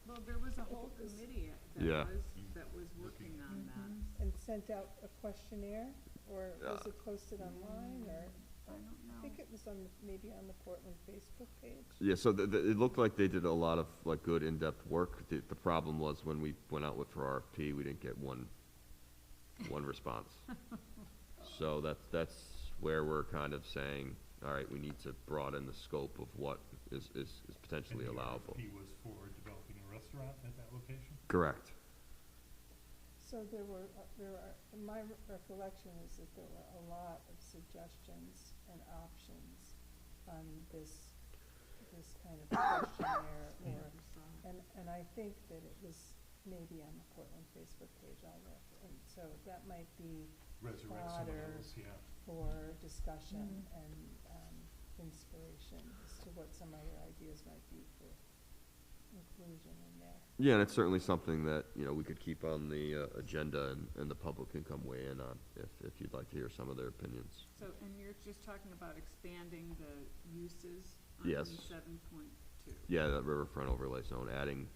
Well, there was a whole It was- committee Yeah. that was working on that. and sent out a questionnaire, or was Uh, it posted online, or? I don't know. I think it was maybe on the Portland Facebook page. yeah, so it looked like they did a lot of like good in-depth work. The problem was when we went out for RFP, we didn't get one response. So that's where we're kind of saying, all right, we need to broaden the scope of what is potentially And the allowable. RFP was for developing a restaurant at that location? Correct. So there were, my recollection is that there were a lot of suggestions and options on this kind of questionnaire, and I think that it was maybe on the Portland Facebook page, I'll look, and so that might be Resurrect some of broader those, yeah. for discussion and, inspiration as to what some other ideas might be for inclusion in there. Yeah, and it's certainly something that, we could keep on the agenda and the public can come weigh in on if you'd like to hear some of their opinions. So, and you're just talking about expanding the uses on Yes. 7.2? Yeah, that riverfront overlay zone, adding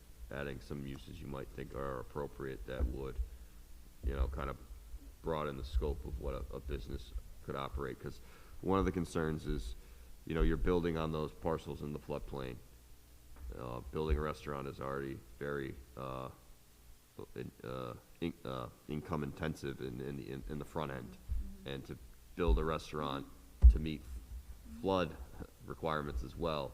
some uses you might think are appropriate that would, kind of broaden the scope of what a business could operate. Because one of the concerns is, you're building on those parcels in the floodplain. Building a restaurant is already very income intensive in the front end. And to build a restaurant to meet flood requirements as well,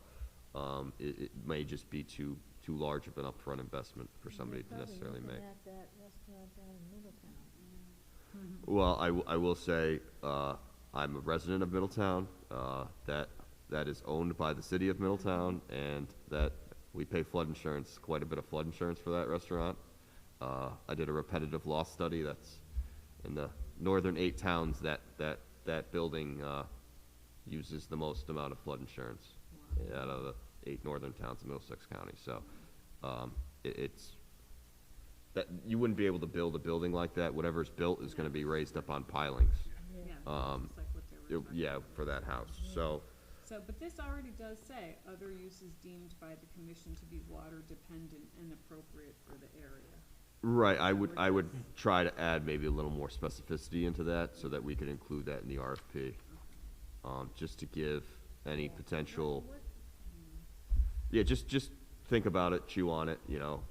it may just be too large of an upfront investment for somebody to necessarily make. At that restaurant down in Middletown. Well, I will say, I'm a resident of Middletown, that is owned by the city of Middletown, and that we pay flood insurance, quite a bit of flood insurance for that restaurant. I did a repetitive loss study, that's in the northern 8 towns, that building, uses the most amount of flood insurance out of the 8 northern towns in Middlesex County, so, it's, that, you wouldn't be able to build a building like that. Whatever's built is gonna be raised up on pilings. Yeah, Um, just like what they were talking Yeah, about. for that house, so, So, but this already does say, other uses deemed by the commission to be water dependent and appropriate for the area. right, I would try to add maybe a little more specificity into that, so that we could include that in the RFP. Just to give any potential, yeah, just think about it, chew on it,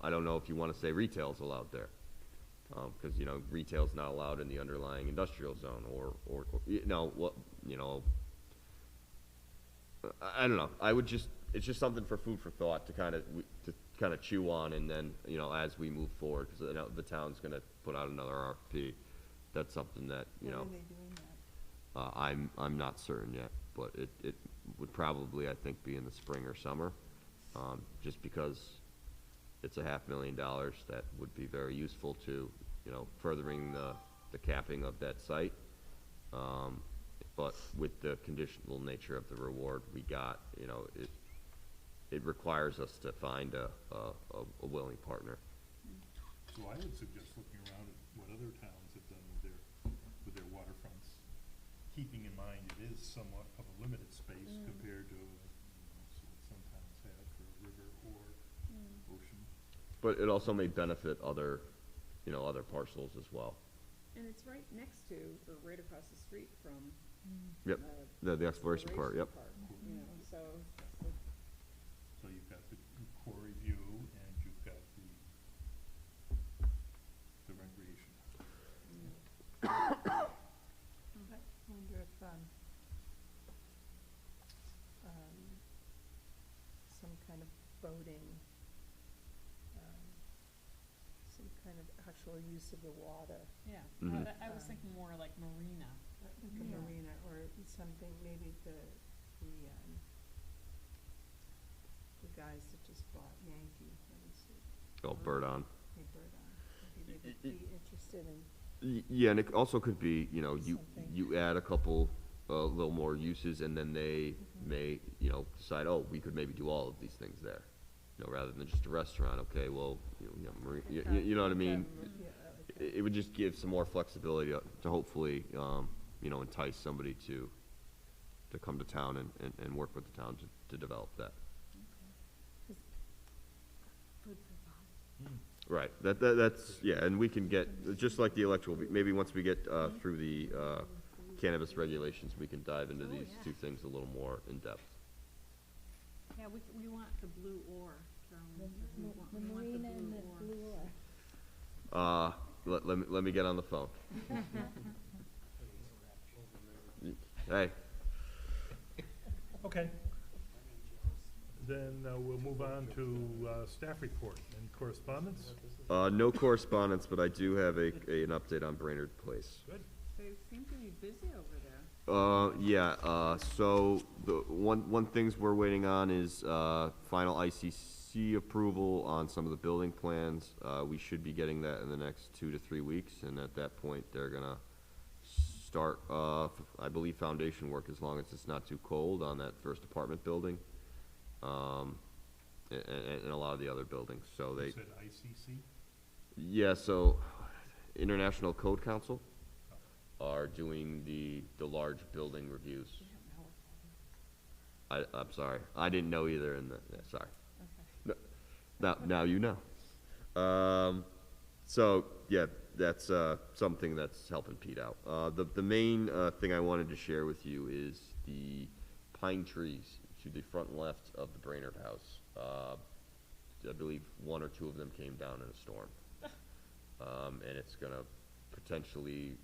I don't know if you wanna say retail's allowed there. Cause, retail's not allowed in the underlying industrial zone, or, I don't know, it's just something for food for thought to kinda chew on, and then, as we move forward, cause the town's gonna put out another RFP, that's something that, When are they doing that? I'm not certain yet, but it would probably, I think, be in the spring or summer, just because it's $500,000 that would be very useful to, furthering the capping of that site. But with the conditional nature of the reward we got, it requires us to find a willing partner. So I would suggest looking around at what other towns have done with their waterfronts, keeping in mind it is somewhat of a limited space compared to, what some towns have for a river or ocean. But it also may benefit other parcels as well. And it's right next to, or right across the street from, Yep, the exploration part, yep. Park, you know, so, So you've got the quarry view and you've got the recreation. I wonder if, some kind of boating, some kind of actual use of the water, yeah. Mhm. I was thinking more like marina. like a Yeah. marina or something, maybe the guys that just bought Yankee, let me see, Oh, bird on. hey, Bird on, maybe they would be interested in, Yeah, and it also could be, you know, Something. you add a couple, little more uses, and then they may, you know, decide, oh, we could maybe do all of these things there. You know, rather than just a restaurant, okay, well, you know what I mean? yeah, like It would just give some more flexibility to hopefully, you know, entice somebody to come to town and work with the town to develop that. Food for thought. Right, that's, yeah, and we can get, just like the electrical, maybe once we get, through the, cannabis regulations, we can dive into Oh, these yeah. two things a little more in depth. Yeah, we want the blue ore, Carolyn. We want The the marina and the ore. blue ore. Let me get on the phone. Hey, Okay. Then we'll move on to staff report. Any correspondence? no correspondence, but I do have an update on Brainerd Place. Good. They seem to be busy over there. Yeah, so the one things we're waiting on is, final ICC approval on some of the building plans. We should be getting that in the next 2 to 3 weeks, and at that point, they're gonna start, I believe, foundation work as long as it's not too cold on that first apartment building. And a lot of the other buildings, so You they, said ICC? yeah, so International Code Council are doing the large building reviews. We don't know what's I'm sorry, I didn't know either, and, yeah, sorry. Okay. Now you know. So, yeah, that's, something that's helping Pete out. The main, thing I wanted to share with you is the pine trees to the front left of the Brainerd House. I believe 1 or 2 of them came down in a storm. And it's gonna potentially,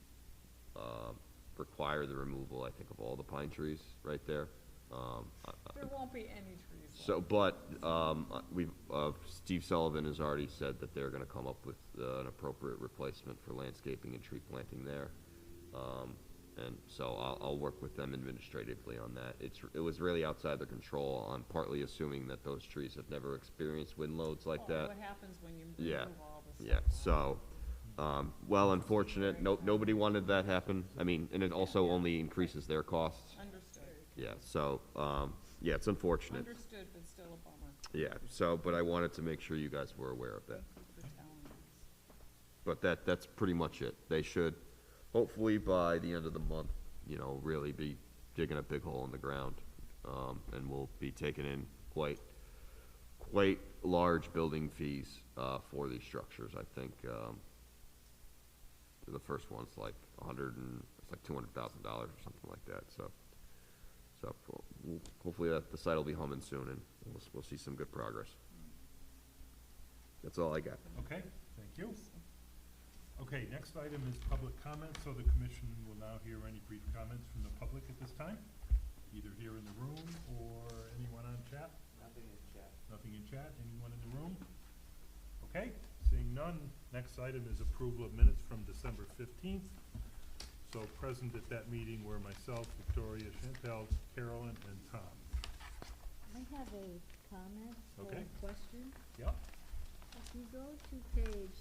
require the removal, I think, of all the pine trees right there. There won't be any trees left. So, but, Steve Sullivan has already said that they're gonna come up with, an appropriate replacement for landscaping and tree planting there. And so I'll work with them administratively on that. It was really outside their control. I'm partly assuming that those trees have never experienced wind loads like Oh, that. what happens when you Yeah, remove all the yeah, stuff? so, well, unfortunate, nobody wanted that happen. I mean, and it also only increases their costs. Understood. Yeah, so, yeah, it's unfortunate. Understood, but still a bummer. Yeah, so, but I wanted to make sure you guys were aware of that. Thank you for telling us. But that's pretty much it. They should, hopefully by the end of the month, you know, really be digging a big hole in the ground. And we'll be taking in quite large building fees, for these structures. I think, the first one's like it's like $200,000 or something like that, so hopefully the site will be humming soon and we'll see some good progress. That's all I got. Okay, thank you. Okay, next item is public comment, so the commission will now hear any brief comments from the public at this time, either here in the room or anyone on chat. Nothing in chat. Nothing in chat, anyone in the room? Okay, seeing none, next item is approval of minutes from December 15th. So present at that meeting were myself, Victoria, Chantel, Carolyn, and Tom. I have a comment or Okay. a question. Yep, If you go to page,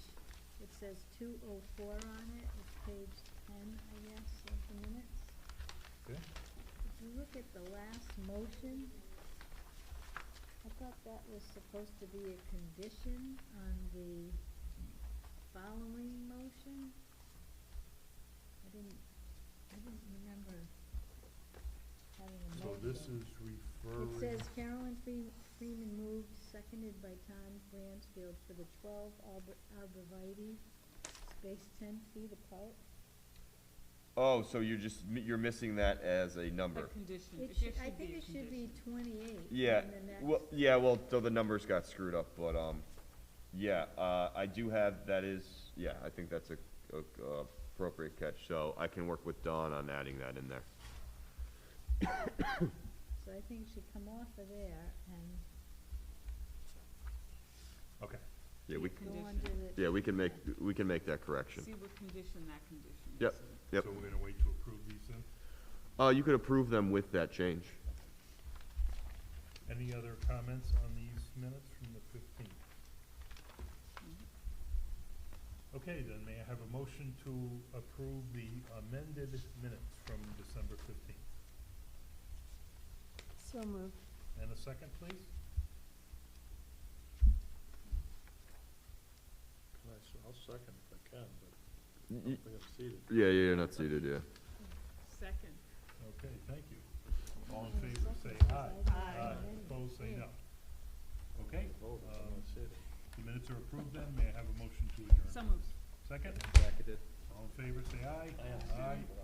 it says 204 on it, it's page 10, I guess, of the minutes. okay. If you look at the last motion, I thought that was supposed to be a condition on the following motion. I didn't remember having a So motion. this is referring. It says Carolyn Freeman moved, seconded by Tom Bransfield for the 12 arborvitae spaced 10 feet apart. Oh, so you're missing that as a A number? condition, It it should, just I should be think a it should be condition. 28. Yeah, and the next- well, so the numbers got screwed up, but, yeah, I do have, that is, yeah, I think that's a appropriate catch, so I can work with Dawn on adding that in there. So I think it should come off of there and Okay. Yeah, we, Be a go condition. under the. yeah, we can make that correction. See what condition that condition is. Yep. Yep. So we're gonna wait to approve these then? You could approve them with that change. Any other comments on these minutes from the 15th? Okay, then may I have a motion to approve the amended minutes from December 15th? So moved. And a second, please? I'll second if I can, but I Y- don't think I'm seated. Yeah, you're not seated, yeah. Second. Okay, thank you. All in And favor, say second, 'cause aye. I didn't amend it. Opposed, say Yeah. no. Okay, Vote, I'm not seated. the minutes are approved then, may I have a motion to adjourn? So moved. Second? Seconded. All in favor, say aye. Aye. Aye.